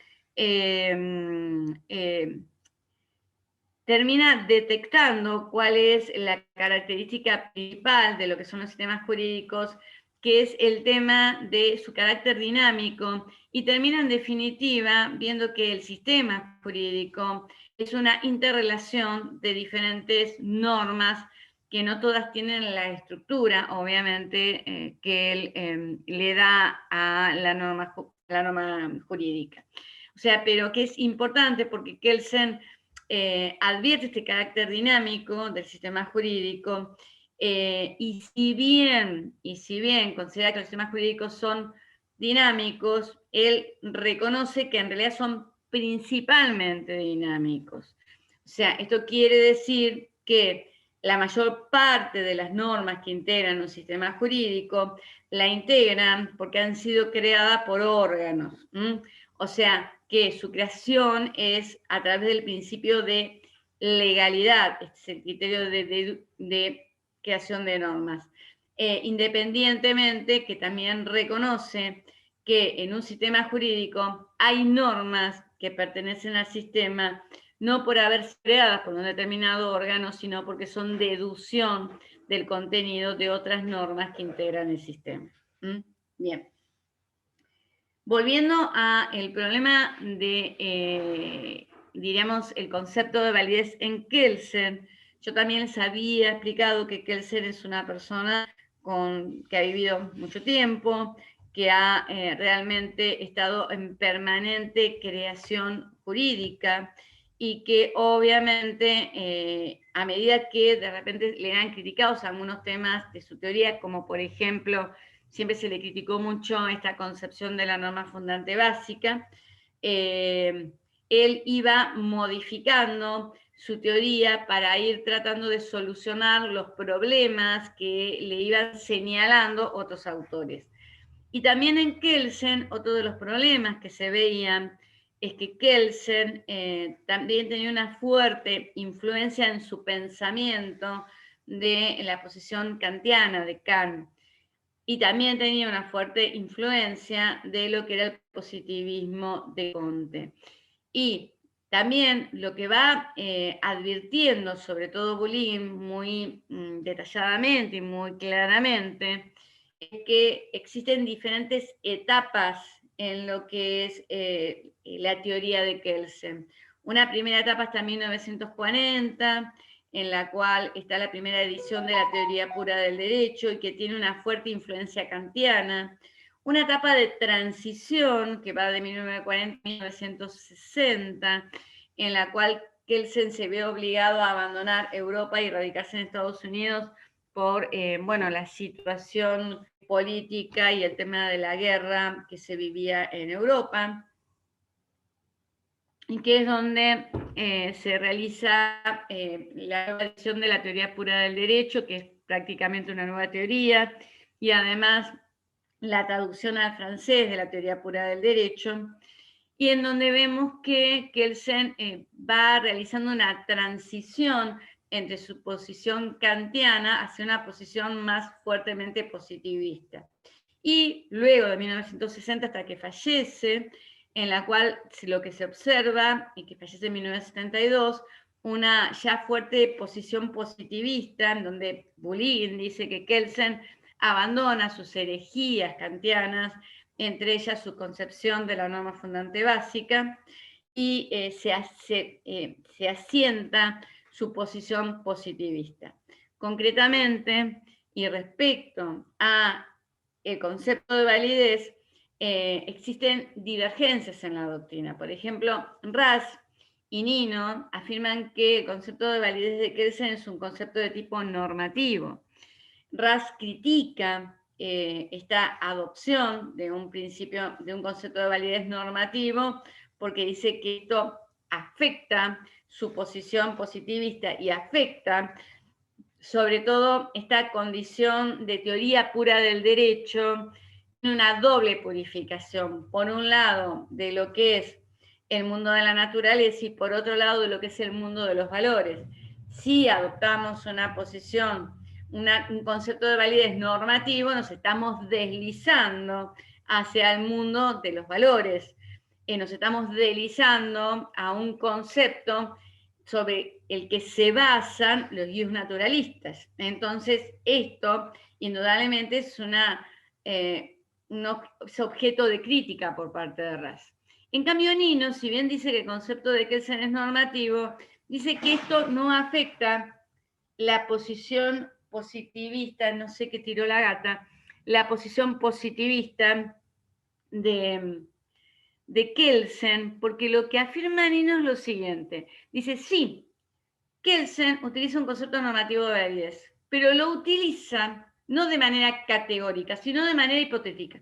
detectando cuál es la característica principal de lo que son los sistemas jurídicos, que es el tema de su carácter dinámico, y termina en definitiva viendo que el sistema jurídico es una interrelación de diferentes normas que no todas tienen la estructura, obviamente, que él le da a la norma jurídica. O sea, pero que es importante porque Kelsen advierte este carácter dinámico del sistema jurídico, y si bien considera que los sistemas jurídicos son dinámicos, él reconoce que en realidad son principalmente dinámicos. O sea, esto quiere decir que la mayor parte de las normas que integran un sistema jurídico la integran porque han sido creadas por órganos. O sea, que su creación es a través del principio de legalidad, este es el criterio de creación de normas, independientemente que también reconoce que en un sistema jurídico hay normas que pertenecen al sistema, no por haber sido creadas por un determinado órgano, sino porque son deducción del contenido de otras normas que integran el sistema. Bien. Volviendo al problema de, diríamos, el concepto de validez en Kelsen, yo también les había explicado que Kelsen es una persona que ha vivido mucho tiempo, que ha realmente estado en permanente creación jurídica y que obviamente a medida que de repente le han criticado algunos temas de su teoría, como por ejemplo, siempre se le criticó mucho esta concepción de la norma fundante básica, él iba modificando su teoría para ir tratando de solucionar los problemas que le iban señalando otros autores. Y también en Kelsen, otro de los problemas que se veían es que Kelsen también tenía una fuerte influencia en su pensamiento de la posición kantiana de Kant. Y también tenía una fuerte influencia de lo que era el positivismo de Comte. Y también lo que va advirtiendo, sobre todo Bulin, muy detalladamente y muy claramente, es que existen diferentes etapas en lo que es la teoría de Kelsen. Una primera etapa está en 1940, en la cual está la primera edición de la teoría pura del derecho y que tiene una fuerte influencia kantiana. Una etapa de transición que va de 1940 a 1960, en la cual Kelsen se ve obligado a abandonar Europa y radicarse en Estados Unidos por la situación política y el tema de la guerra que se vivía en Europa, y que es donde se realiza la nueva edición de la teoría pura del derecho, que es prácticamente una nueva teoría, y además la traducción al francés de la teoría pura del derecho, y en donde vemos que Kelsen va realizando una transición entre su posición kantiana hacia una posición más fuertemente positivista. Y luego de 1960 hasta que fallece, en la cual lo que se observa, y que fallece en 1972, una ya fuerte posición positivista, en donde Bulin dice que Kelsen abandona sus herejías kantianas, entre ellas su concepción de la norma fundante básica, y se asienta su posición positivista. Concretamente, y respecto a el concepto de validez, existen divergencias en la doctrina. Por ejemplo, Ras y Nino afirman que el concepto de validez de Kelsen es un concepto de tipo normativo. Ras critica esta adopción de un principio, de un concepto de validez normativo, porque dice que esto afecta su posición positivista y afecta sobre todo esta condición de teoría pura del derecho, una doble purificación, por un lado de lo que es el mundo de la naturaleza y por otro lado de lo que es el mundo de los valores. Si adoptamos una posición, un concepto de validez normativo, nos estamos deslizando hacia el mundo de los valores, nos estamos deslizando a un concepto sobre el que se basan los guíos naturalistas. Entonces, esto indudablemente es es objeto de crítica por parte de Ras. En cambio, Nino, si bien dice que el concepto de Kelsen es normativo, dice que esto no afecta la posición positivista, no sé qué tiró la gata, la posición positivista de Kelsen, porque lo que afirma Nino es lo siguiente. Dice, sí, Kelsen utiliza un concepto normativo de validez, pero lo utiliza no de manera categórica, sino de manera hipotética.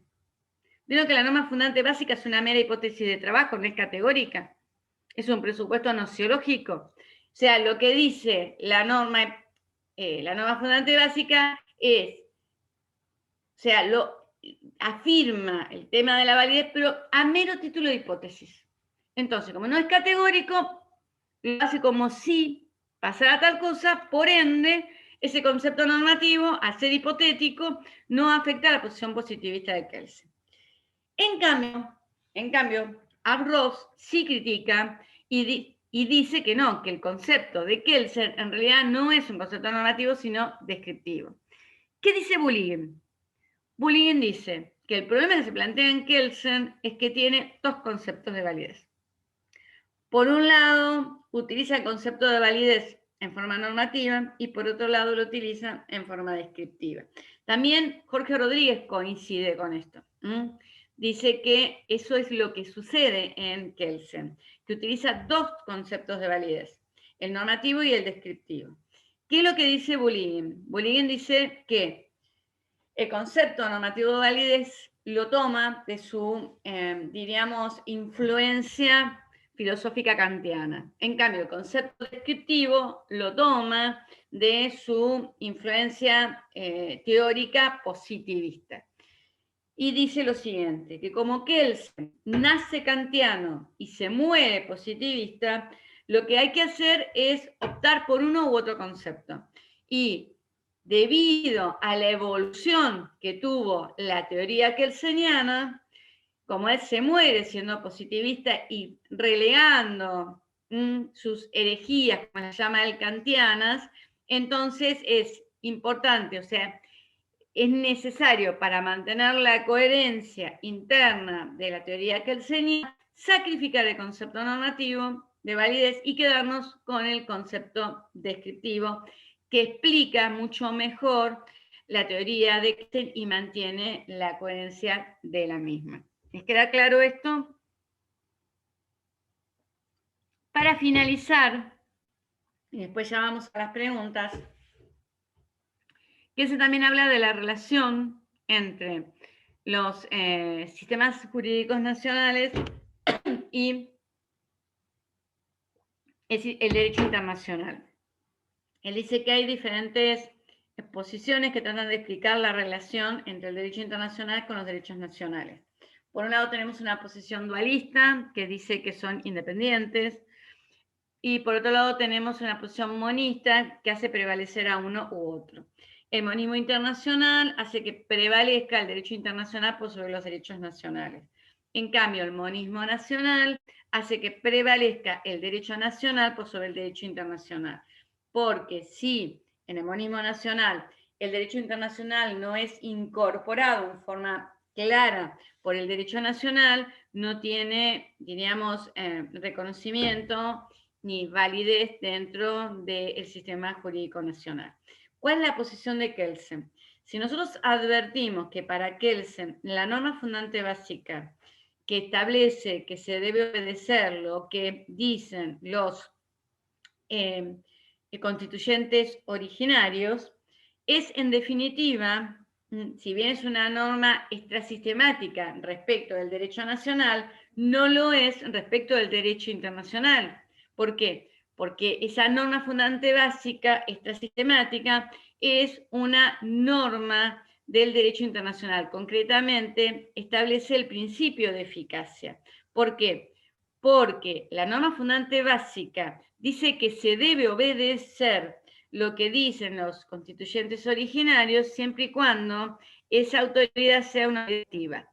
Vieron que la norma fundante básica es una mera hipótesis de trabajo, no es categórica. Es un presupuesto nociológico. O sea, lo que dice la norma fundante básica es, o sea, afirma el tema de la validez, pero a mero título de hipótesis. Entonces, como no es categórico, lo hace como si pasara tal cosa, por ende, ese concepto normativo, al ser hipotético, no afecta a la posición positivista de Kelsen. En cambio, Habermas sí critica y dice que no, que el concepto de Kelsen en realidad no es un concepto normativo, sino descriptivo. ¿Qué dice Bulligen? Bulligen dice que el problema que se plantea en Kelsen es que tiene dos conceptos de validez. Por un lado, utiliza el concepto de validez en forma normativa y por otro lado lo utiliza en forma descriptiva. También Jorge Rodríguez coincide con esto. Dice que eso es lo que sucede en Kelsen, que utiliza dos conceptos de validez, el normativo y el descriptivo. ¿Qué es lo que dice Bulligen? Bulligen dice que el concepto normativo de validez lo toma de su, diríamos, influencia filosófica kantiana. En cambio, el concepto descriptivo lo toma de su influencia teórica positivista. Y dice lo siguiente, que como Kelsen nace kantiano y se muere positivista, lo que hay que hacer es optar por uno u otro concepto. Y debido a la evolución que tuvo la teoría kelseniana, como él se muere siendo positivista y relegando sus herejías, como las llama él, kantianas, entonces es importante, o sea, es necesario para mantener la coherencia interna de la teoría kelseniana sacrificar el concepto normativo de validez y quedarnos con el concepto descriptivo que explica mucho mejor la teoría de Kelsen y mantiene la coherencia de la misma. ¿Les queda claro esto? Para finalizar, y después ya vamos a las preguntas, Kelsen también habla de la relación entre los sistemas jurídicos nacionales y el derecho internacional. Él dice que hay diferentes exposiciones que tratan de explicar la relación entre el derecho internacional con los derechos nacionales. Por un lado tenemos una posición dualista que dice que son independientes y por otro lado tenemos una posición monista que hace prevalecer a uno u otro. El monismo internacional hace que prevalezca el derecho internacional por sobre los derechos nacionales. En cambio, el monismo nacional hace que prevalezca el derecho nacional por sobre el derecho internacional. Porque si en el monismo nacional el derecho internacional no es incorporado en forma clara por el derecho nacional, no tiene, diríamos, reconocimiento ni validez dentro del sistema jurídico nacional. ¿Cuál es la posición de Kelsen? Si nosotros advertimos que para Kelsen la norma fundante básica que establece que se debe obedecer lo que dicen los constituyentes originarios, es en definitiva, si bien es una norma extrasistemática respecto del derecho nacional, no lo es respecto del derecho internacional. ¿Por qué? Porque esa norma fundante básica extrasistemática es una norma del derecho internacional. Concretamente, establece el principio de eficacia. ¿Por qué? Porque la norma fundante básica dice que se debe obedecer lo que dicen los constituyentes originarios siempre y cuando esa autoridad sea una directiva.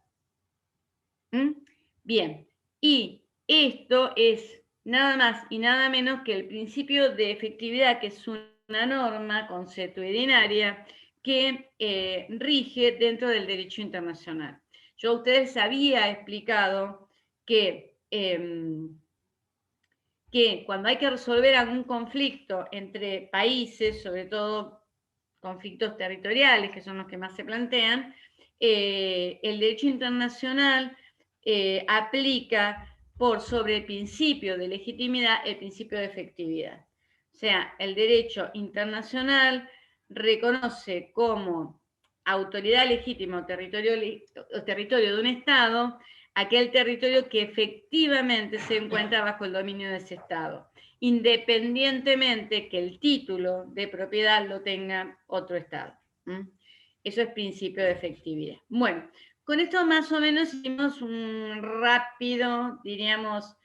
Bien, y esto es nada más y nada menos que el principio de efectividad, que es una norma consuetudinaria que rige dentro del derecho internacional. Yo a ustedes había explicado que cuando hay que resolver algún conflicto entre países, sobre todo conflictos territoriales, que son los que más se plantean, el derecho internacional aplica por sobre el principio de legitimidad el principio de efectividad. O sea, el derecho internacional reconoce como autoridad legítima o territorio de un Estado aquel territorio que efectivamente se encuentra bajo el dominio de ese Estado, independientemente que el título de propiedad lo tenga otro Estado. Eso es principio de efectividad. Bueno, con esto más o menos hicimos un rápido, diríamos,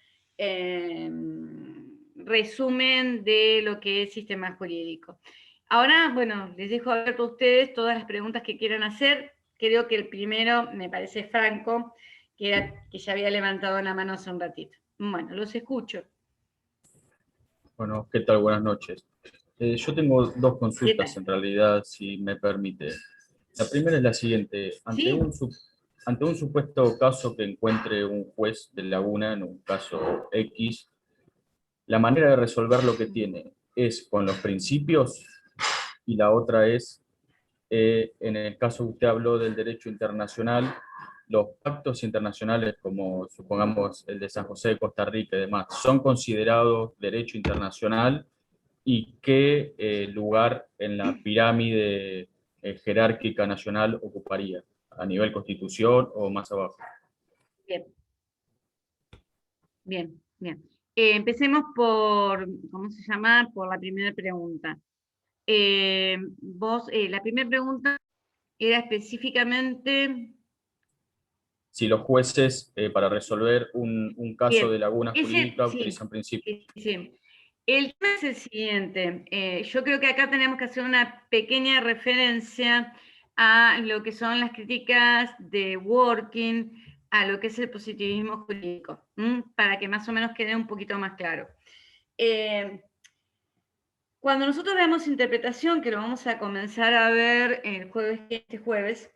resumen de lo que es sistema jurídico. Ahora, bueno, les dejo abierto a ustedes todas las preguntas que quieran hacer. Creo que el primero me parece Franco, que ya había levantado la mano hace un ratito. Bueno, los escucho. Bueno, ¿qué tal? Buenas noches. Yo tengo dos consultas en realidad, si me permite. La primera es la siguiente. Sí. Ante un supuesto caso que encuentre un juez de Laguna, en un caso X, la manera de resolver lo que tiene es con los principios, y la otra es, en el caso que usted habló del derecho internacional, los pactos internacionales, como supongamos el de San José de Costa Rica y demás, ¿son considerados derecho internacional? ¿Y qué lugar en la pirámide jerárquica nacional ocuparía? ¿A nivel constitución o más abajo? Bien. Bien, bien. Empecemos por, ¿cómo se llama? Por la primera pregunta. La primera pregunta era específicamente... Si los jueces, para resolver un caso Bien, de laguna jurídica, sí, utilizan principios. sí. El tema es el siguiente. Yo creo que acá tenemos que hacer una pequeña referencia a lo que son las críticas de Dworkin a lo que es el positivismo jurídico, para que más o menos quede un poquito más claro. Cuando nosotros veamos interpretación, que lo vamos a comenzar a ver este jueves,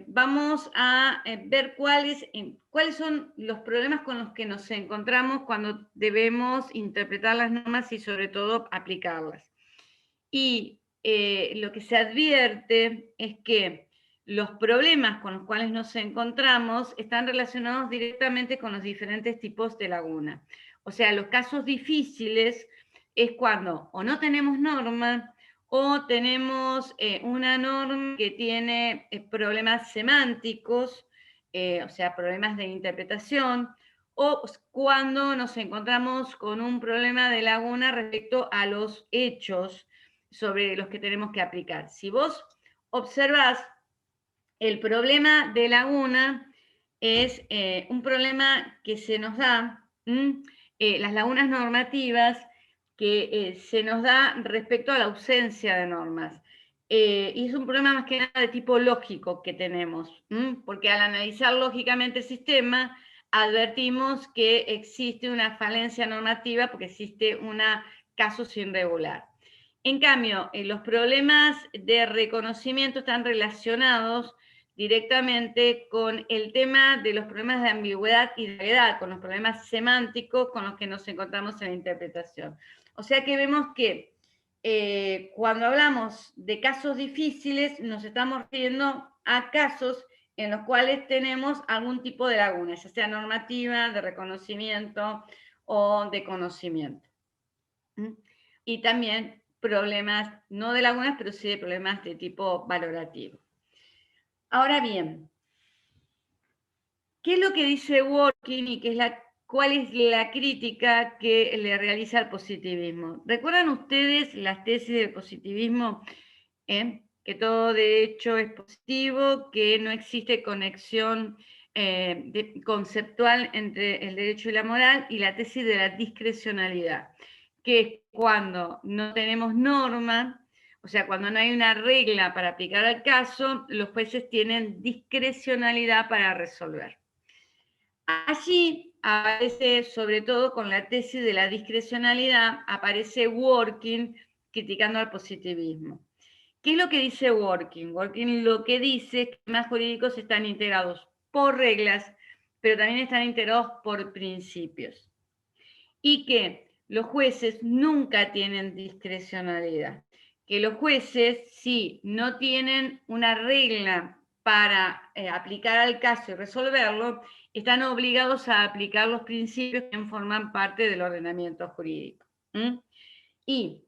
vamos a ver cuáles son los problemas con los que nos encontramos cuando debemos interpretar las normas y sobre todo aplicarlas. Y lo que se advierte es que los problemas con los cuales nos encontramos están relacionados directamente con los diferentes tipos de laguna. O sea, los casos difíciles es cuando o no tenemos norma o tenemos una norma que tiene problemas semánticos, o sea, problemas de interpretación, o cuando nos encontramos con un problema de laguna respecto a los hechos sobre los que tenemos que aplicar. Si vos observás, el problema de laguna es un problema que se nos da, las lagunas normativas que se nos da respecto a la ausencia de normas. Y es un problema más que nada de tipo lógico que tenemos, porque al analizar lógicamente el sistema, advertimos que existe una falencia normativa porque existe un caso sin regular. En cambio, los problemas de reconocimiento están relacionados directamente con el tema de los problemas de ambigüedad y de vaguedad, con los problemas semánticos con los que nos encontramos en la interpretación. O sea que vemos que cuando hablamos de casos difíciles, nos estamos refiriendo a casos en los cuales tenemos algún tipo de laguna, ya sea normativa, de reconocimiento o de conocimiento. Y también problemas, no de lagunas, pero sí de problemas de tipo valorativo. Ahora bien, ¿qué es lo que dice Dworkin y cuál es la crítica que le realiza al positivismo? ¿Recuerdan ustedes las tesis del positivismo? Que todo derecho es positivo, que no existe conexión conceptual entre el derecho y la moral, y la tesis de la discrecionalidad, que es cuando no tenemos norma, o sea, cuando no hay una regla para aplicar al caso, los jueces tienen discrecionalidad para resolver. Allí aparece, sobre todo con la tesis de la discrecionalidad, aparece Dworkin criticando al positivismo. ¿Qué es lo que dice Dworkin? Dworkin lo que dice es que los sistemas jurídicos están integrados por reglas, pero también están integrados por principios. Y que los jueces nunca tienen discrecionalidad. Que los jueces, si no tienen una regla para aplicar al caso y resolverlo, están obligados a aplicar los principios que forman parte del ordenamiento jurídico. Y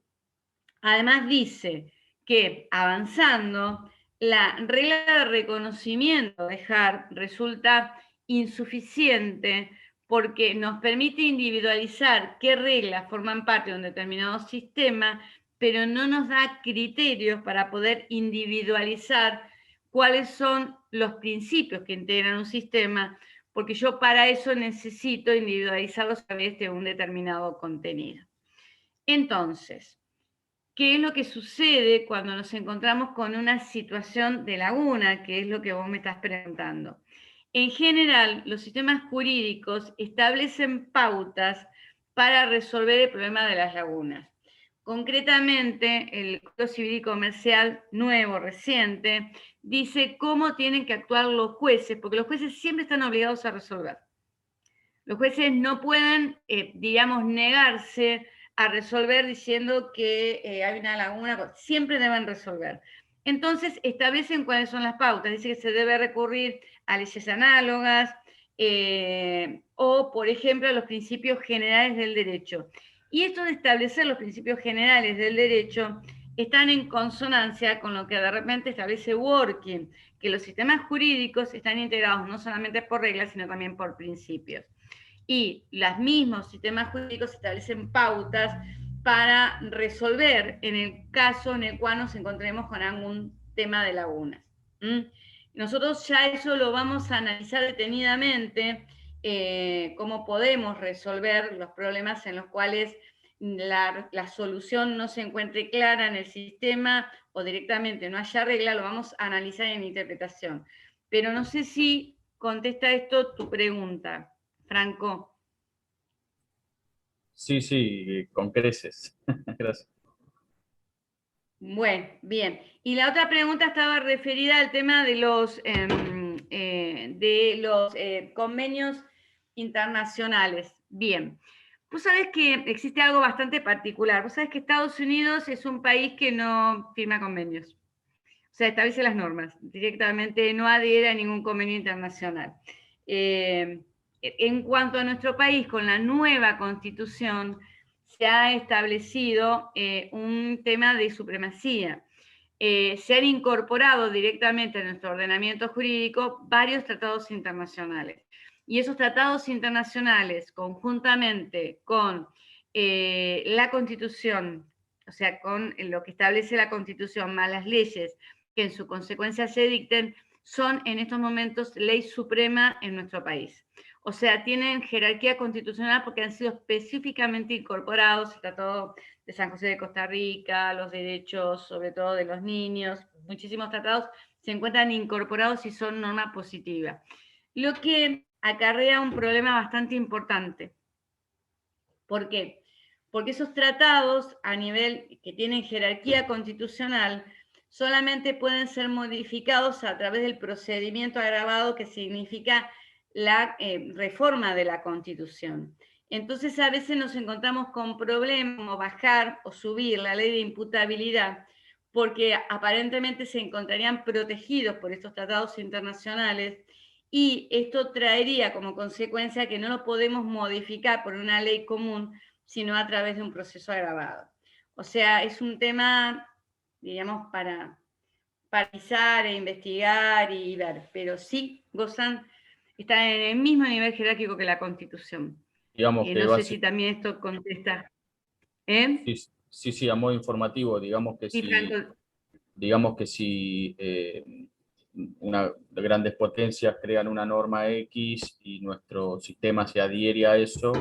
además dice que avanzando, la regla de reconocimiento de Hart resulta insuficiente porque nos permite individualizar qué reglas forman parte de un determinado sistema, pero no nos da criterios para poder individualizar cuáles son los principios que integran un sistema, porque yo para eso necesito individualizarlos a través de un determinado contenido. Entonces, ¿qué es lo que sucede cuando nos encontramos con una situación de laguna, que es lo que vos me estás preguntando? En general, los sistemas jurídicos establecen pautas para resolver el problema de las lagunas. Concretamente, el Código Civil y Comercial nuevo, reciente, dice cómo tienen que actuar los jueces, porque los jueces siempre están obligados a resolver. Los jueces no pueden, digamos, negarse a resolver diciendo que hay una laguna, siempre deben resolver. Entonces, establecen cuáles son las pautas. Dice que se debe recurrir a leyes análogas o, por ejemplo, a los principios generales del derecho. Y esto de establecer los principios generales del derecho están en consonancia con lo que de repente establece Working, que los sistemas jurídicos están integrados no solamente por reglas, sino también por principios. Y los mismos sistemas jurídicos establecen pautas para resolver en el caso en el cual nos encontremos con algún tema de lagunas. Nosotros ya eso lo vamos a analizar detenidamente, cómo podemos resolver los problemas en los cuales la solución no se encuentre clara en el sistema o directamente no haya regla, lo vamos a analizar en interpretación. Pero no sé si contesta esto tu pregunta, Franco. Sí, sí, con creces. Gracias. Bueno, bien. Y la otra pregunta estaba referida al tema de los convenios internacionales. Bien. Vos sabés que existe algo bastante particular. Vos sabés que Estados Unidos es un país que no firma convenios. O sea, establece las normas. Directamente no adhiere a ningún convenio internacional. En cuanto a nuestro país, con la nueva Constitución, se ha establecido un tema de supremacía. Se han incorporado directamente a nuestro ordenamiento jurídico varios tratados internacionales. Y esos tratados internacionales, conjuntamente con la Constitución, o sea, con lo que establece la Constitución, más las leyes que en su consecuencia se dicten, son en estos momentos ley suprema en nuestro país. O sea, tienen jerarquía constitucional porque han sido específicamente incorporados, el Tratado de San José de Costa Rica, los derechos sobre todo de los niños, muchísimos tratados se encuentran incorporados y son norma positiva. Lo que acarrea un problema bastante importante. ¿Por qué? Porque esos tratados a nivel que tienen jerarquía constitucional solamente pueden ser modificados a través del procedimiento agravado que significa la reforma de la Constitución. Entonces a veces nos encontramos con problemas como bajar o subir la ley de imputabilidad porque aparentemente se encontrarían protegidos por estos tratados internacionales y esto traería como consecuencia que no lo podemos modificar por una ley común, sino a través de un proceso agravado. O sea, es un tema, digamos, para analizar e investigar y ver, pero sí están en el mismo nivel jerárquico que la Constitución. Digamos que no sé si también esto contesta. Sí, a modo informativo, digamos que sí, Franco. Digamos que si grandes potencias crean una norma X y nuestro sistema se adhiere a eso,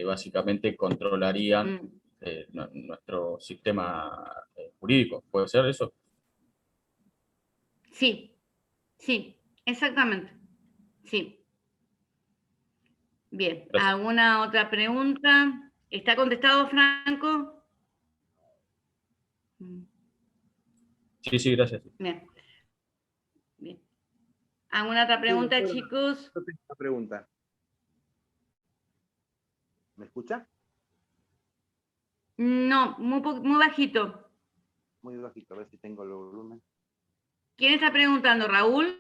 básicamente controlarían nuestro sistema jurídico. ¿Puede ser eso? Sí, exactamente. Sí. Bien, gracias. ¿Alguna otra pregunta? ¿Está contestado, Franco? Sí, gracias. Bien. ¿Alguna otra pregunta, sí, chicos? Yo tengo una pregunta. ¿Me escucha? No, muy bajito. Muy bajito, a ver si tengo el volumen. ¿Quién está preguntando, Raúl?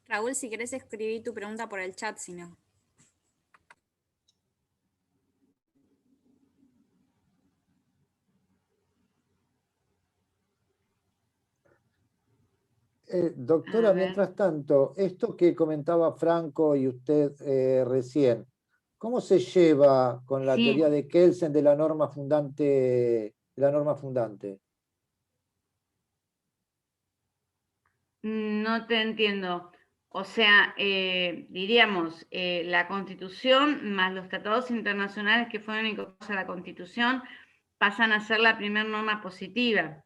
Raúl, si querés escribir tu pregunta por el chat, si no. Doctora, mientras tanto, esto que comentaba Franco y usted recién, ¿cómo se lleva con la teoría de Kelsen de la norma fundante? No te entiendo. O sea, diríamos, la Constitución más los tratados internacionales que fueron incorporados a la Constitución pasan a ser la primera norma positiva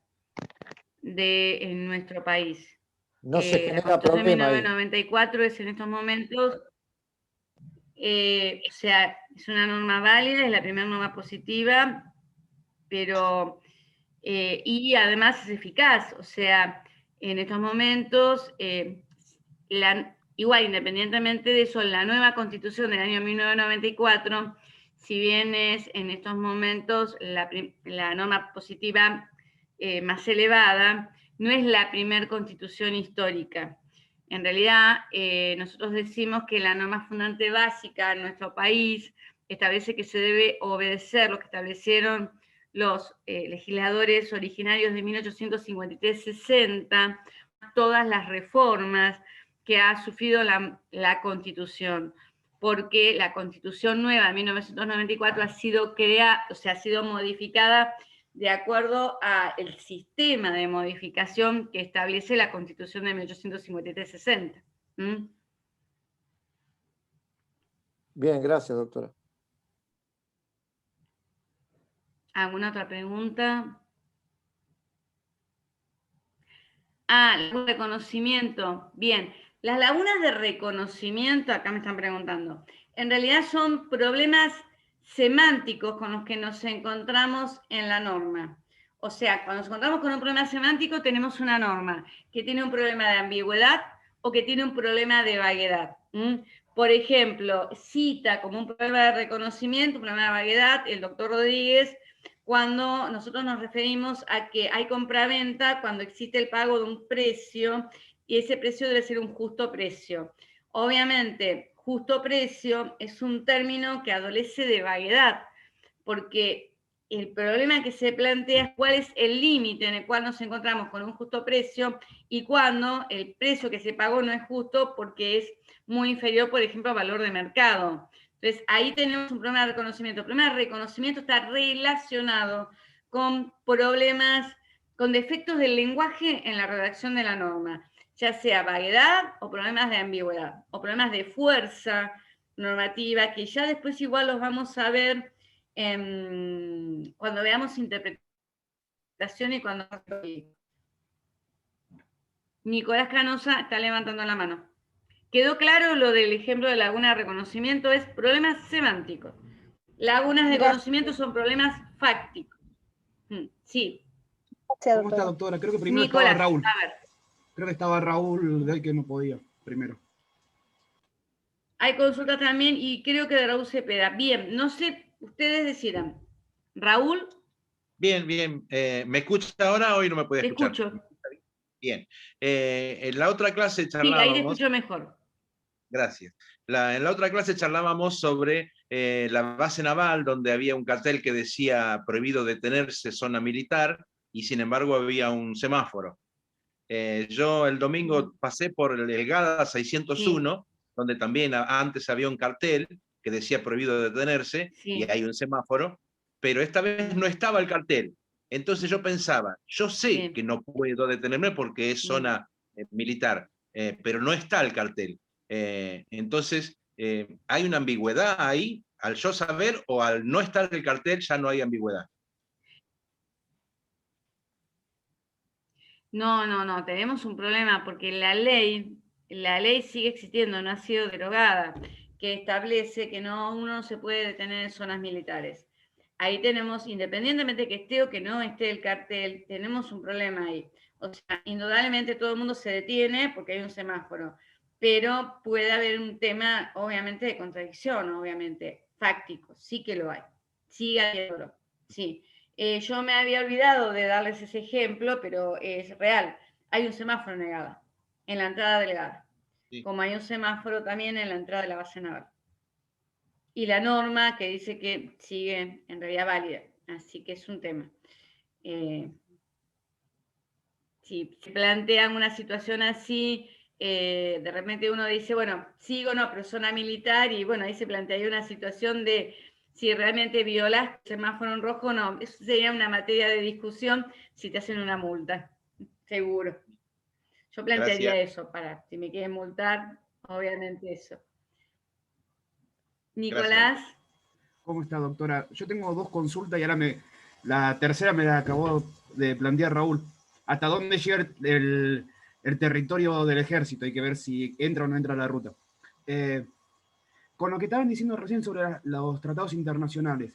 en nuestro país. No se La genera Constitución de problema ahí. 1994 es en estos momentos, o sea, es una norma válida, es la primera norma positiva, pero, y además es eficaz, o sea, en estos momentos, igual, independientemente de eso, la nueva Constitución del año 1994, si bien es en estos momentos la norma positiva más elevada, no es la primer Constitución histórica. En realidad, nosotros decimos que la norma fundante básica en nuestro país establece que se debe obedecer lo que establecieron los legisladores originarios de 1853-60, todas las reformas que ha sufrido la Constitución, porque la Constitución nueva de 1994 ha sido ha sido modificada de acuerdo al sistema de modificación que establece la Constitución de 1853-60. Bien, gracias, doctora. ¿Alguna otra pregunta? El reconocimiento. Bien, las lagunas de reconocimiento, acá me están preguntando, en realidad son problemas semánticos con los que nos encontramos en la norma. O sea, cuando nos encontramos con un problema semántico, tenemos una norma que tiene un problema de ambigüedad o que tiene un problema de vaguedad. Por ejemplo, cita como un problema de reconocimiento, un problema de vaguedad, el doctor Rodríguez, cuando nosotros nos referimos a que hay compraventa cuando existe el pago de un precio y ese precio debe ser un justo precio. Obviamente, justo precio es un término que adolece de vaguedad, porque el problema que se plantea es cuál es el límite en el cual nos encontramos con un justo precio y cuando el precio que se pagó no es justo porque es muy inferior, por ejemplo, al valor de mercado. Entonces, ahí tenemos un problema de reconocimiento. El problema de reconocimiento está relacionado con problemas, con defectos del lenguaje en la redacción de la norma, ya sea vaguedad o problemas de ambigüedad, o problemas de fuerza normativa, que ya después igual los vamos a ver cuando veamos interpretación y cuando... Nicolás Canosa está levantando la mano. ¿Quedó claro lo del ejemplo de laguna de reconocimiento? Es problemas semánticos. Lagunas de conocimiento son problemas fácticos. Sí. ¿Cómo está, doctora? Creo que primero Nicolás, estaba Raúl. a ver. Creo que estaba Raúl, de ahí que no podía, primero. Hay consultas también y creo que de Raúl Cepeda. Bien, no sé, ustedes decidan. Raúl. Bien, bien. ¿Me escucha ahora o hoy no me puede escuchar? Te escucho. Bien. En la otra clase charlábamos... Sí, ahí te escucho mejor. Gracias. En la otra clase charlábamos sobre la base naval, donde había un cartel que decía prohibido detenerse, zona militar, y sin embargo había un semáforo. Yo el domingo pasé por el GADA 601, donde también antes había un cartel que decía prohibido detenerse, y hay un semáforo, pero esta vez no estaba el cartel. Entonces yo pensaba, yo sé que no puedo detenerme porque es zona militar, pero no está el cartel. Entonces, ¿hay una ambigüedad ahí? Al yo saber o al no estar el cartel ya no hay ambigüedad. No, tenemos un problema porque la ley sigue existiendo, no ha sido derogada, que establece que uno se puede detener en zonas militares. Ahí tenemos, independientemente que esté o que no esté el cartel, tenemos un problema ahí. O sea, indudablemente todo el mundo se detiene porque hay un semáforo, pero puede haber un tema, obviamente, de contradicción, obviamente, fáctico, sí que lo hay, sigue habiéndolo, sí. Yo me había olvidado de darles ese ejemplo, pero es real. Hay un semáforo en el GADA, en la entrada del GADA, como hay un semáforo también en la entrada de la base naval. Y la norma que dice que sigue en realidad válida, así que es un tema. Si se plantean una situación así, de repente uno dice, bueno, sigo o no, pero zona militar, y bueno, ahí se plantea una situación de si realmente violas el semáforo en rojo o no. Eso sería una materia de discusión si te hacen una multa, seguro. Yo plantearía Gracias. eso, para, si me quieren multar, obviamente eso. Nicolás. ¿Cómo está, doctora? Yo tengo 2 consultas y ahora la tercera me la acabó de plantear Raúl. ¿Hasta dónde llega el territorio del ejército? Hay que ver si entra o no entra a la ruta. Con lo que estaban diciendo recién sobre los tratados internacionales,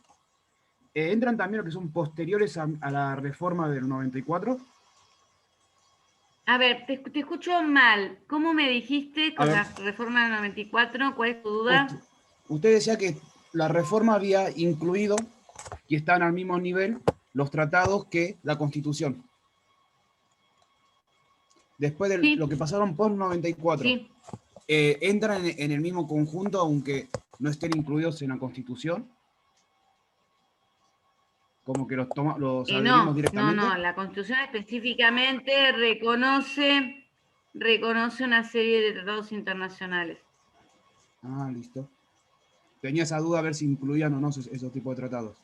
¿entran también los que son posteriores a la reforma del 94? A ver, te escucho mal. ¿Cómo me dijiste con A ver. la reforma del 94? ¿Cuál es tu duda? Usted decía que la reforma había incluido y están al mismo nivel los tratados que la Constitución. Después de Sí. lo que pasaron post 94, Sí. ¿entran en el mismo conjunto aunque no estén incluidos en la Constitución? Como que los adherimos No, directamente. no, la Constitución específicamente reconoce una serie de tratados internacionales. Ah, listo. Tenía esa duda a ver si incluían o no esos tipos de tratados.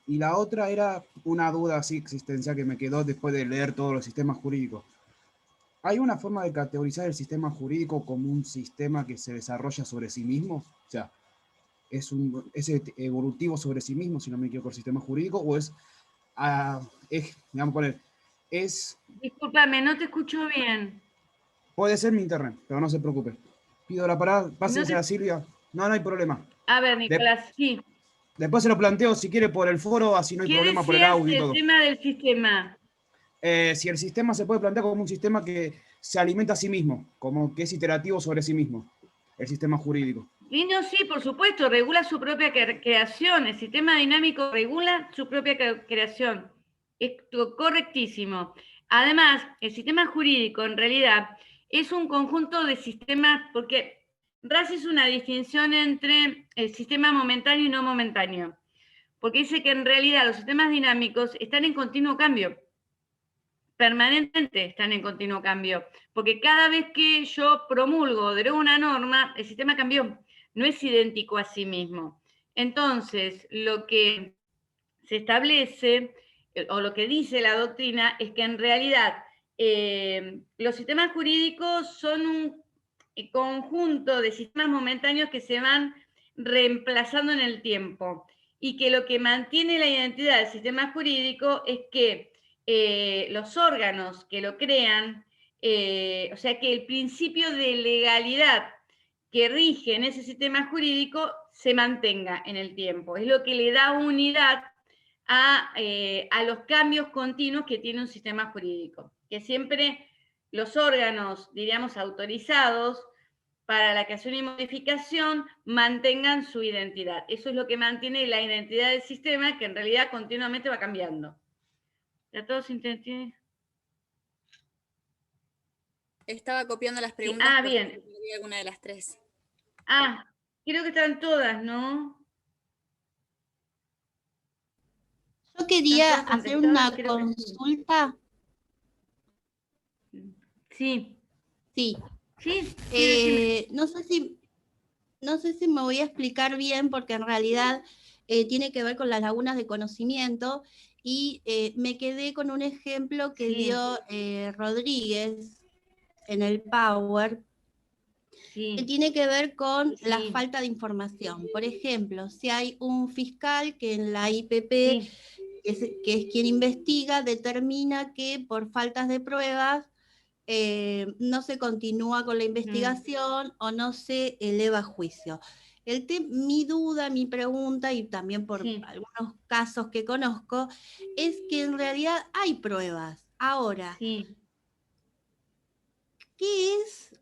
Y la otra era una duda así existencial que me quedó después de leer todos los sistemas jurídicos. ¿Hay una forma de categorizar el sistema jurídico como un sistema que se desarrolla sobre sí mismo? O sea, ¿es evolutivo sobre sí mismo, si no me equivoco, el sistema jurídico? ¿O vamos a poner, Discúlpame, no te escucho bien. Puede ser mi internet, pero no se preocupe. Pido la parada, pásense a Silvia. No hay problema. A ver, Nicolás, sí. Después se lo planteo si quiere por el foro, así no hay problema por el audio y todo. El tema del sistema. Si el sistema se puede plantear como un sistema que se alimenta a sí mismo, como que es iterativo sobre sí mismo, el sistema jurídico. Y no, sí, por supuesto, regula su propia creación. El sistema dinámico regula su propia creación. Es correctísimo. Además, el sistema jurídico en realidad es un conjunto de sistemas, porque Raz hizo una distinción entre el sistema momentáneo y no momentáneo, porque dice que en realidad los sistemas dinámicos están en continuo cambio, permanentemente están en continuo cambio, porque cada vez que yo promulgo o derogo una norma, el sistema cambió, no es idéntico a sí mismo. Entonces, lo que se establece, o lo que dice la doctrina, es que en realidad los sistemas jurídicos son un conjunto de sistemas momentáneos que se van reemplazando en el tiempo, y que lo que mantiene la identidad del sistema jurídico es que los órganos que lo crean, o sea que el principio de legalidad que rige en ese sistema jurídico se mantenga en el tiempo. Es lo que le da unidad a los cambios continuos que tiene un sistema jurídico. Que siempre los órganos, diríamos, autorizados para la creación y modificación mantengan su identidad. Eso es lo que mantiene la identidad del sistema, que en realidad continuamente va cambiando. ¿Ya todos intenté? Estaba copiando las preguntas. Sí. Ah, bien. Si perdí alguna de las 3. Ah, creo que están todas, ¿no? Yo quería hacer una consulta. Sí. Sí. Sí. No sé si me voy a explicar bien, porque en realidad tiene que ver con las lagunas de conocimiento, y me quedé con un ejemplo que dio Rodríguez en el Power, que tiene que ver con la falta de información. Por ejemplo, si hay un fiscal que en la IPP, que es quien investiga, determina que por faltas de pruebas no se continúa con la investigación o no se eleva a juicio. Mi duda, mi pregunta, y también por algunos casos que conozco, es que en realidad hay pruebas. Ahora,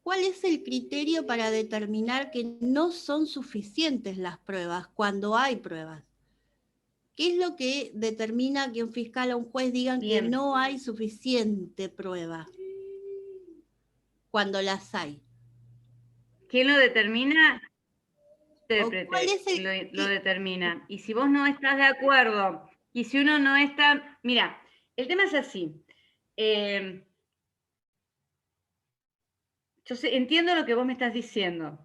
¿cuál es el criterio para determinar que no son suficientes las pruebas cuando hay pruebas? ¿Qué es lo que determina que un fiscal o un juez digan que no hay suficiente prueba cuando las hay? ¿Quién lo determina? Lo determina. Y si vos no estás de acuerdo, y si uno no está... Mira, el tema es así. Yo entiendo lo que vos me estás diciendo.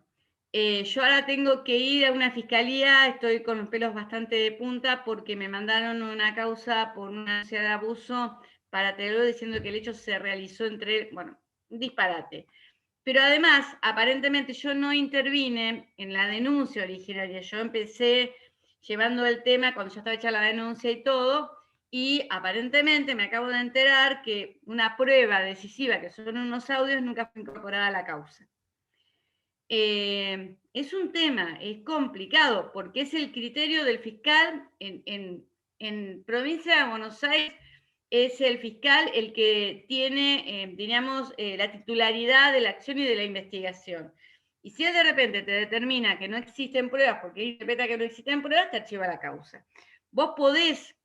Yo ahora tengo que ir a una fiscalía, estoy con los pelos bastante de punta porque me mandaron una causa por una denuncia de abuso para tenerlo diciendo que el hecho se realizó entre, bueno, un disparate. Pero además, aparentemente yo no intervine en la denuncia originaria, yo empecé llevando el tema cuando ya estaba hecha la denuncia y todo, y aparentemente me acabo de enterar que una prueba decisiva, que son unos audios, nunca fue incorporada a la causa. Es un tema, es complicado, porque es el criterio del fiscal en provincia de Buenos Aires, es el fiscal el que tiene, diríamos, la titularidad de la acción y de la investigación. Y si él de repente te determina que no existen pruebas, porque él interpreta que no existen pruebas, te archiva la causa. Vos podés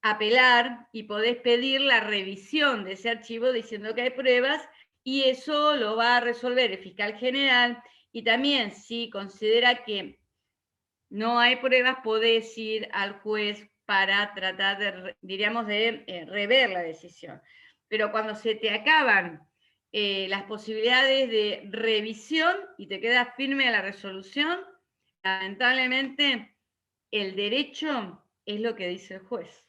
apelar y podés pedir la revisión de ese archivo diciendo que hay pruebas, y eso lo va a resolver el fiscal general, y también si considera que no hay pruebas, podés ir al juez para tratar de, diríamos, de rever la decisión. Pero cuando se te acaban las posibilidades de revisión y te queda firme la resolución, lamentablemente el derecho es lo que dice el juez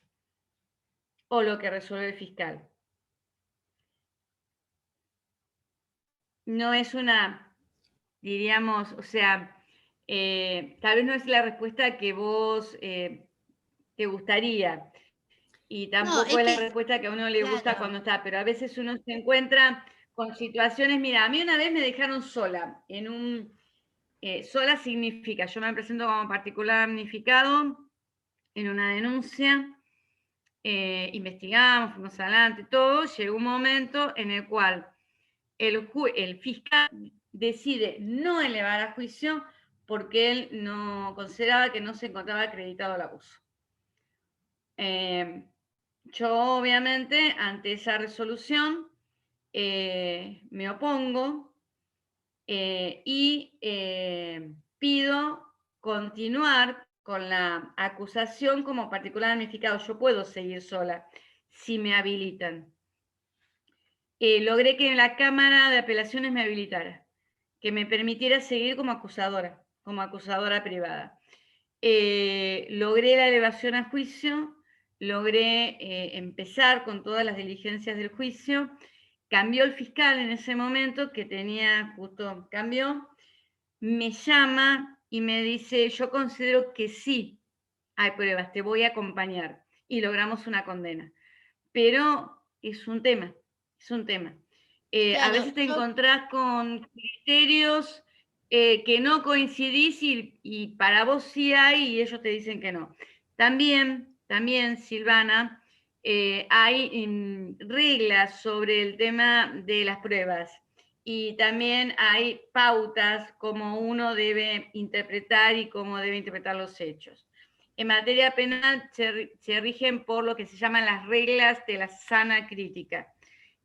o lo que resuelve el fiscal. No es una, diríamos, o sea, tal vez no es la respuesta que vos te gustaría, y tampoco es la respuesta que a uno le gusta cuando está, pero a veces uno se encuentra con situaciones. Mira, a mí una vez me dejaron sola, sola significa, yo me presento como particular damnificado en una denuncia, investigamos, fuimos adelante, todo, llegó un momento en el cual el fiscal decide no elevar a juicio porque él no consideraba que no se encontraba acreditado el abuso. Yo obviamente ante esa resolución me opongo y pido continuar con la acusación como particular damnificado. Yo puedo seguir sola si me habilitan. Logré que en la Cámara de Apelaciones me habilitara, que me permitiera seguir como acusadora privada. Logré la elevación a juicio, logré empezar con todas las diligencias del juicio. Cambió el fiscal en ese momento, que tenía, justo cambió, me llama y me dice: yo considero que sí hay pruebas, te voy a acompañar. Y logramos una condena. Pero es un tema, es un tema. A veces te encontrás con criterios que no coincidís y para vos sí hay y ellos te dicen que no. También Silvana, hay reglas sobre el tema de las pruebas y también hay pautas como uno debe interpretar y cómo debe interpretar los hechos. En materia penal se rigen por lo que se llaman las reglas de la sana crítica,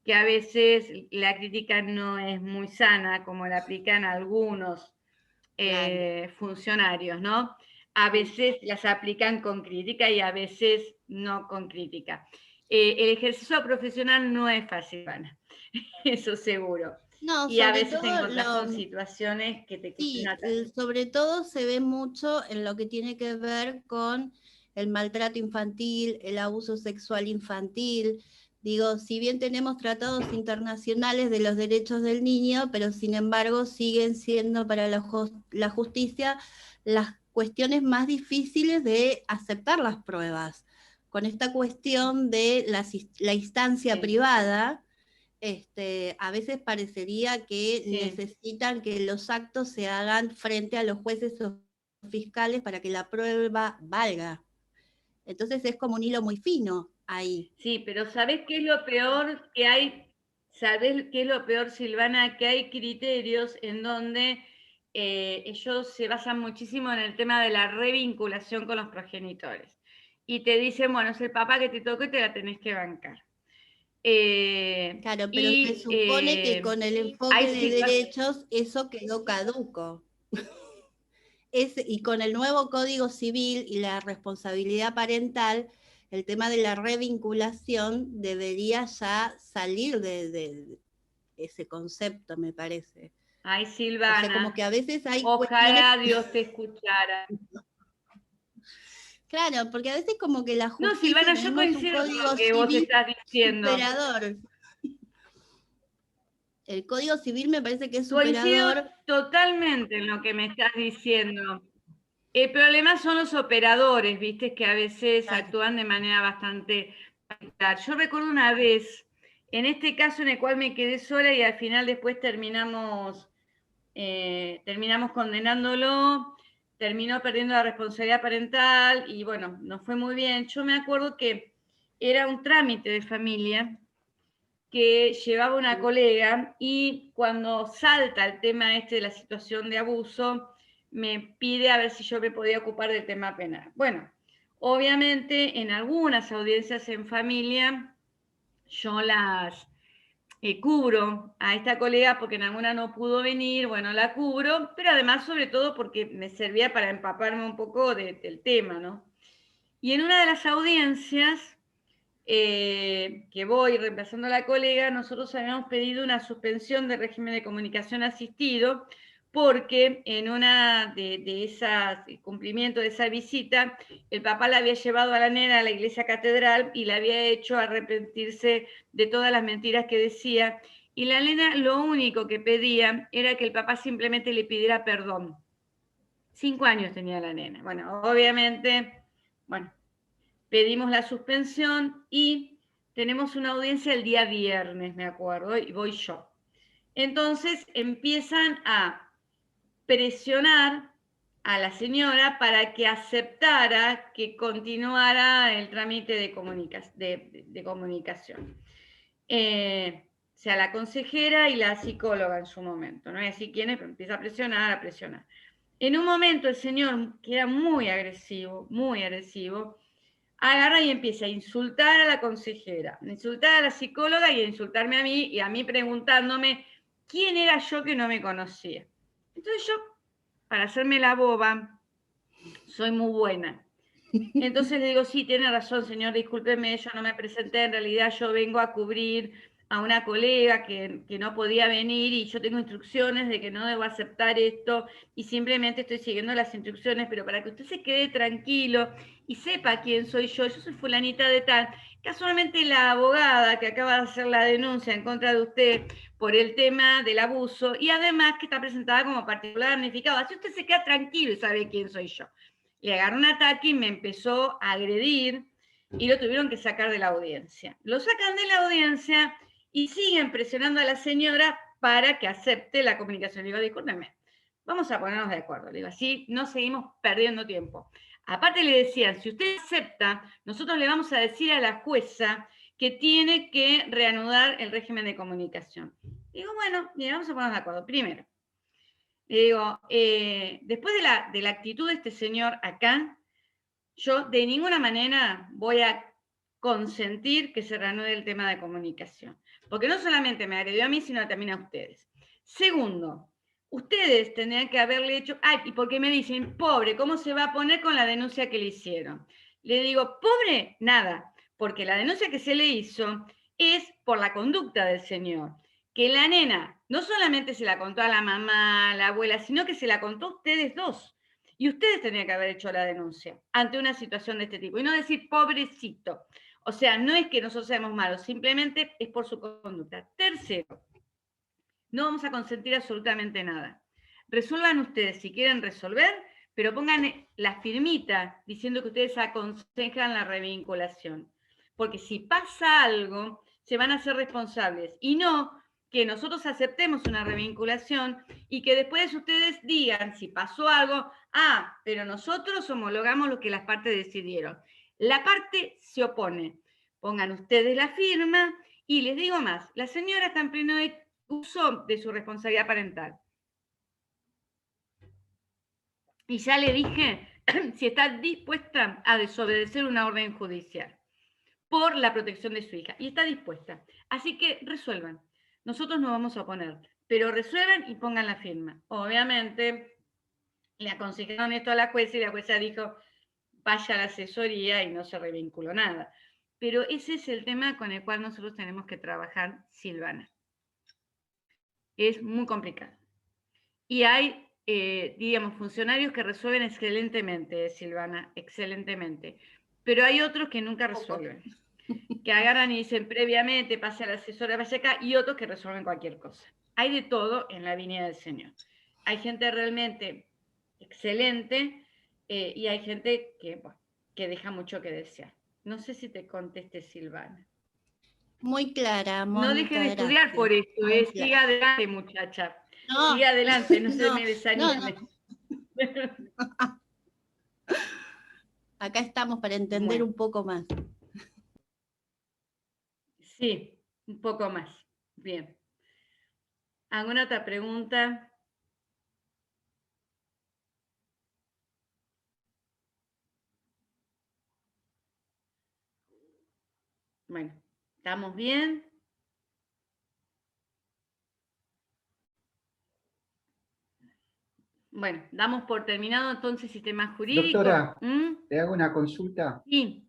que a veces la crítica no es muy sana, como la aplican algunos funcionarios, ¿no? A veces las aplican con crítica y a veces no con crítica. El ejercicio profesional no es fácil, Ana, eso seguro. No, y a veces te encontrás con situaciones que te sobre todo se ve mucho en lo que tiene que ver con el maltrato infantil, el abuso sexual infantil. Digo, si bien tenemos tratados internacionales de los derechos del niño, pero sin embargo siguen siendo para la justicia las cuestiones más difíciles de aceptar las pruebas. Con esta cuestión de la instancia privada, a veces parecería que necesitan que los actos se hagan frente a los jueces o fiscales para que la prueba valga. Entonces es como un hilo muy fino ahí. Sí, pero ¿sabés qué es lo peor que hay? ¿Sabés qué es lo peor, Silvana? Que hay criterios en donde ellos se basan muchísimo en el tema de la revinculación con los progenitores. Y te dicen, bueno, es el papá que te tocó y te la tenés que bancar. Claro, pero se supone que con el enfoque de derechos eso quedó caduco. Y con el nuevo Código Civil y la responsabilidad parental, el tema de la revinculación debería ya salir de ese concepto, me parece. Ay, Silvana, o sea, como que a veces hay ojalá Dios te escuchara. Claro, porque a veces como que la No, justicia Silvana, yo tenemos un coincido con código lo que vos civil estás diciendo. superador. El código civil me parece que es Coincido superador. totalmente en lo que me estás diciendo. El problema son los operadores, viste, que a veces actúan de manera bastante particular. Yo recuerdo una vez, en este caso en el cual me quedé sola y al final después terminamos condenándolo, terminó perdiendo la responsabilidad parental y bueno, no fue muy bien. Yo me acuerdo que era un trámite de familia que llevaba una colega y cuando salta el tema este de la situación de abuso, me pide a ver si yo me podía ocupar del tema penal. Bueno, obviamente en algunas audiencias en familia yo las cubro a esta colega porque en alguna no pudo venir, bueno, la cubro, pero además sobre todo porque me servía para empaparme un poco del tema, ¿no? Y en una de las audiencias que voy reemplazando a la colega, nosotros habíamos pedido una suspensión del régimen de comunicación asistido porque en una de esas cumplimiento de esa visita, el papá la había llevado a la nena a la iglesia catedral y la había hecho arrepentirse de todas las mentiras que decía, y la nena lo único que pedía era que el papá simplemente le pidiera perdón. 5 años tenía la nena. Bueno, obviamente, bueno, pedimos la suspensión y tenemos una audiencia el día viernes, me acuerdo, y voy yo. Entonces empiezan a presionar a la señora para que aceptara que continuara el trámite de comunicación. O sea, la consejera y la psicóloga en su momento, no es así quién es, pero empieza a presionar, a presionar. En un momento el señor, que era muy agresivo, agarra y empieza a insultar a la consejera, a insultar a la psicóloga y a insultarme a mí, y a mí preguntándome quién era yo que no me conocía. Entonces yo, para hacerme la boba, soy muy buena. Entonces le digo, sí, tiene razón, señor, discúlpeme, yo no me presenté, en realidad yo vengo a cubrir a una colega que no podía venir y yo tengo instrucciones de que no debo aceptar esto y simplemente estoy siguiendo las instrucciones, pero para que usted se quede tranquilo y sepa quién soy yo soy fulanita de tal. Casualmente la abogada que acaba de hacer la denuncia en contra de usted por el tema del abuso y además que está presentada como particular damnificado. Así usted se queda tranquilo y sabe quién soy yo. Le agarró un ataque y me empezó a agredir y lo tuvieron que sacar de la audiencia. Lo sacan de la audiencia y siguen presionando a la señora para que acepte la comunicación. Le digo, discúlpeme, vamos a ponernos de acuerdo. Le digo, así no seguimos perdiendo tiempo. Aparte le decían, si usted acepta, nosotros le vamos a decir a la jueza que tiene que reanudar el régimen de comunicación. Digo, bueno, mira, vamos a ponernos de acuerdo. Primero, le digo, después de la actitud de este señor acá, yo de ninguna manera voy a consentir que se reanude el tema de comunicación. Porque no solamente me agredió a mí, sino también a ustedes. Segundo, ustedes tendrían que haberle hecho... y porque me dicen, pobre, ¿cómo se va a poner con la denuncia que le hicieron? Le digo, pobre, nada, porque la denuncia que se le hizo es por la conducta del señor. Que la nena no solamente se la contó a la mamá, a la abuela, sino que se la contó a ustedes dos. Y ustedes tenían que haber hecho la denuncia ante una situación de este tipo. Y no decir, pobrecito. O sea, no es que nosotros seamos malos, simplemente es por su conducta. Tercero, no vamos a consentir absolutamente nada. Resuelvan ustedes si quieren resolver, pero pongan la firmita diciendo que ustedes aconsejan la revinculación. Porque si pasa algo, se van a hacer responsables. Y no que nosotros aceptemos una revinculación y que después ustedes digan, si pasó algo, pero nosotros homologamos lo que las partes decidieron. La parte se opone. Pongan ustedes la firma y les digo más, la señora está en pleno uso de su responsabilidad parental. Y ya le dije si está dispuesta a desobedecer una orden judicial por la protección de su hija. Y está dispuesta. Así que resuelvan. Nosotros nos vamos a oponer, pero resuelvan y pongan la firma. Obviamente, le aconsejaron esto a la jueza y la jueza dijo, vaya a la asesoría y no se revinculó nada. Pero ese es el tema con el cual nosotros tenemos que trabajar, Silvana. Es muy complicado. Y hay digamos, funcionarios que resuelven excelentemente, Silvana, excelentemente. Pero hay otros que nunca resuelven. Que agarran y dicen previamente, pase a la asesora, vaya acá, y otros que resuelven cualquier cosa. Hay de todo en la viña del Señor. Hay gente realmente excelente y hay gente que, bueno, que deja mucho que desear. No sé si te conteste, Silvana. Muy clara, No Mónica, deje de estudiar gracias. por esto, Muy clara. siga adelante, muchacha. No, Siga adelante, no se no, me desanime. Acá estamos para entender Bueno. un poco más. Sí, un poco más. Bien. ¿Alguna otra pregunta? Bueno, ¿estamos bien? Bueno, damos por terminado entonces sistema jurídico. Doctora, ¿le hago una consulta? Sí.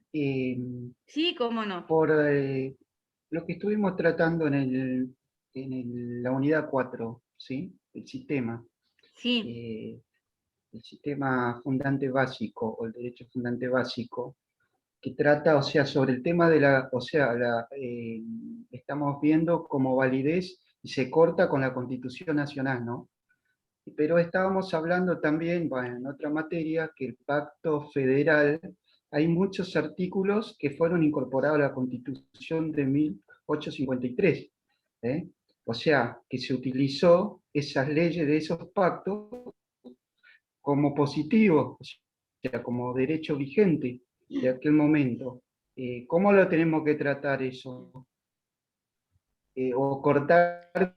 Sí, cómo no. Por lo que estuvimos tratando en la unidad 4, ¿sí? El sistema. Sí. El sistema fundante básico o el derecho fundante básico, que trata, o sea, sobre el tema de estamos viendo como validez y se corta con la Constitución Nacional, ¿no? Pero estábamos hablando también, bueno, en otra materia, que el Pacto Federal, hay muchos artículos que fueron incorporados a la Constitución de 1853. O sea, que se utilizó esas leyes de esos pactos como positivo, o sea, como derecho vigente de aquel momento. ¿Cómo lo tenemos que tratar eso? O cortar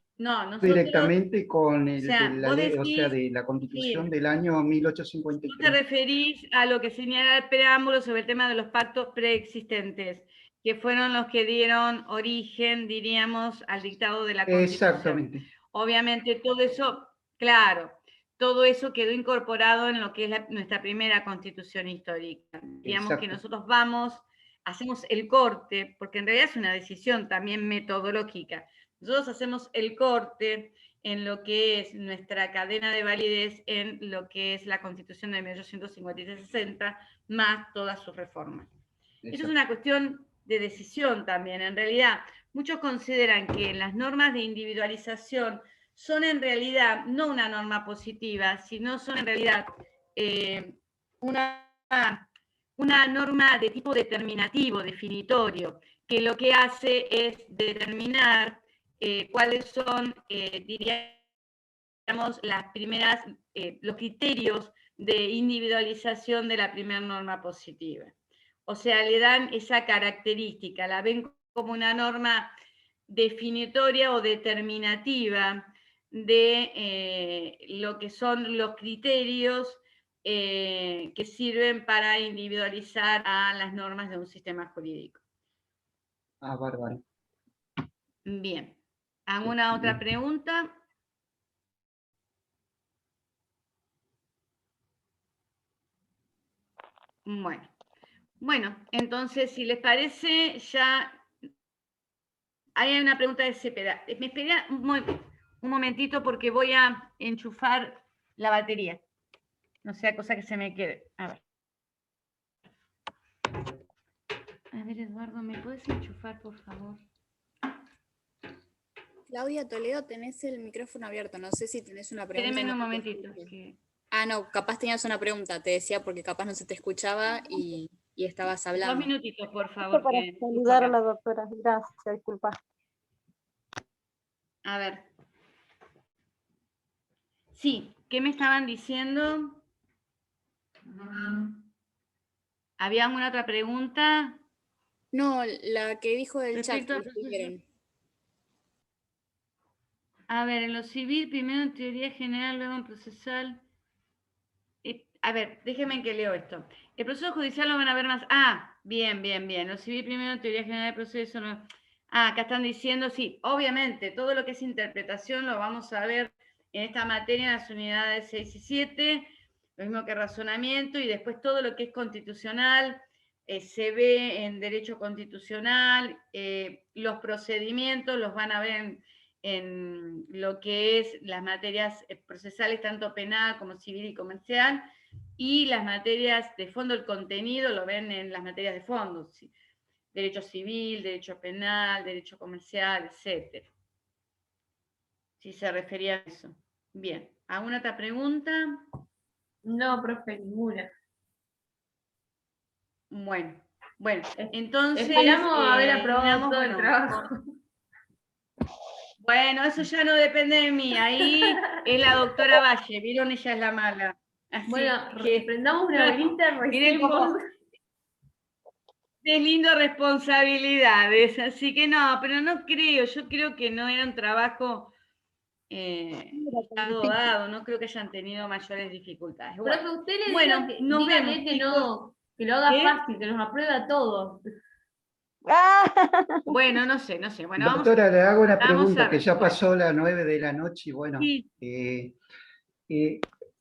directamente con el de la Constitución del año 1853. Tú te referís a lo que señala el preámbulo sobre el tema de los pactos preexistentes, que fueron los que dieron origen, diríamos, al dictado de la Constitución. Exactamente. Obviamente todo eso, claro, todo eso quedó incorporado en lo que es nuestra primera Constitución histórica. Digamos que nosotros hacemos el corte, porque en realidad es una decisión también metodológica. Nosotros hacemos el corte en lo que es nuestra cadena de validez en lo que es la Constitución de 1853-60, más todas sus reformas. Eso es una cuestión de decisión también. En realidad, muchos consideran que las normas de individualización son en realidad no una norma positiva, sino son en realidad una norma de tipo determinativo, definitorio, que lo que hace es determinar cuáles son, diríamos, las primeras, los criterios de individualización de la primera norma positiva. O sea, le dan esa característica, la ven como una norma definitoria o determinativa de lo que son los criterios que sirven para individualizar a las normas de un sistema jurídico. Ah, bárbaro. Bien. ¿Alguna otra pregunta? Bueno, entonces, si les parece, ya hay una pregunta de Cepeda. Me espera un momentito porque voy a enchufar la batería. No sea cosa que se me quede. A ver, Eduardo, ¿me puedes enchufar, por favor? Claudia Toledo, tenés el micrófono abierto. No sé si tenés una pregunta. Espérame un momentito. Ah, no, capaz tenías una pregunta. Te decía porque capaz no se te escuchaba y estabas hablando. 2 minutitos, por favor. Para saludar a la doctora. Gracias, disculpa. A ver. Sí, ¿qué me estaban diciendo? ¿Había alguna otra pregunta? No, la que dijo del chat. A ver, en lo civil, primero en teoría general, luego en procesal. A ver, déjenme que leo esto. El proceso judicial lo van a ver más. Ah, bien. Lo civil primero en teoría general del proceso. Acá están diciendo, sí, obviamente, todo lo que es interpretación lo vamos a ver en esta materia en las unidades 6 y 7, lo mismo que razonamiento, y después todo lo que es constitucional se ve en derecho constitucional, los procedimientos los van a ver en lo que es las materias procesales, tanto penal como civil y comercial, y las materias de fondo, el contenido lo ven en las materias de fondo, ¿sí? Derecho civil, derecho penal, derecho comercial, etc. Si se refería a eso. Bien, ¿alguna otra pregunta? No, profe, ninguna. Bueno, entonces... Esperamos haber aprobado terminamos, todo el bueno, trabajo. Bueno, eso ya no depende de mí. Ahí es la doctora Valle, ¿vieron? Ella es la mala. Así Bueno, que prendamos una velita miren recién cómo vos. es lindo responsabilidades. Así que no, pero no creo. Yo creo que no era un trabajo todo dado. No creo que hayan tenido mayores dificultades. Pero que usted le Bueno, diga nos dígale vemos, que chicos. no, que lo haga ¿Qué? fácil, que nos apruebe a todos. Bueno, no sé. Bueno, Doctora, le hago una vamos a pregunta, ver. que ya Bueno. pasó las 9 de la noche y bueno, Sí.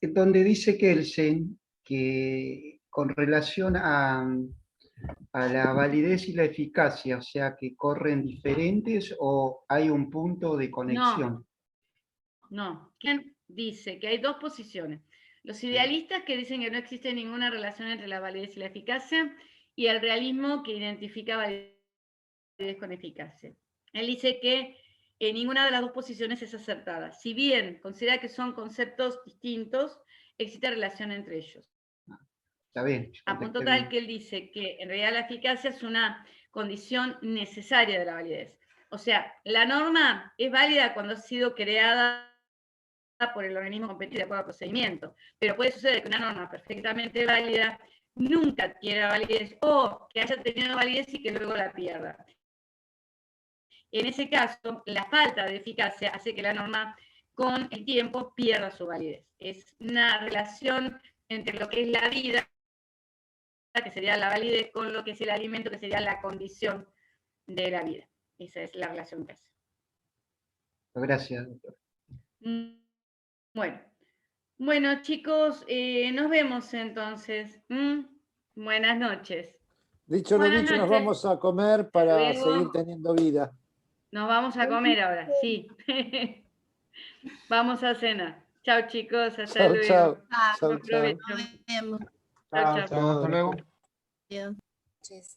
donde dice Kelsen que con relación a la validez y la eficacia, o sea, que corren diferentes o hay un punto de conexión. No. ¿Quién dice que hay dos posiciones? Los idealistas que dicen que no existe ninguna relación entre la validez y la eficacia, y el realismo que identifica validez con eficacia. Él dice que ninguna de las dos posiciones es acertada. Si bien considera que son conceptos distintos, existe relación entre ellos. Está bien. A punto tal que él dice que en realidad la eficacia es una condición necesaria de la validez. O sea, la norma es válida cuando ha sido creada por el organismo competente de acuerdo al procedimiento, pero puede suceder que una norma perfectamente válida nunca adquiera validez o que haya tenido validez y que luego la pierda. En ese caso, la falta de eficacia hace que la norma con el tiempo pierda su validez. Es una relación entre lo que es la vida, que sería la validez, con lo que es el alimento, que sería la condición de la vida. Esa es la relación que hace. Gracias, doctor. Bueno, chicos, nos vemos entonces. Buenas noches. Dicho lo dicho, nos vamos a comer para seguir teniendo vida. Nos vamos a comer ahora, sí. Vamos a cenar. Chao, chicos, hasta luego. Chao. Buen provecho. Nos vemos. Chao, chao. Hasta luego. Adiós. Yes.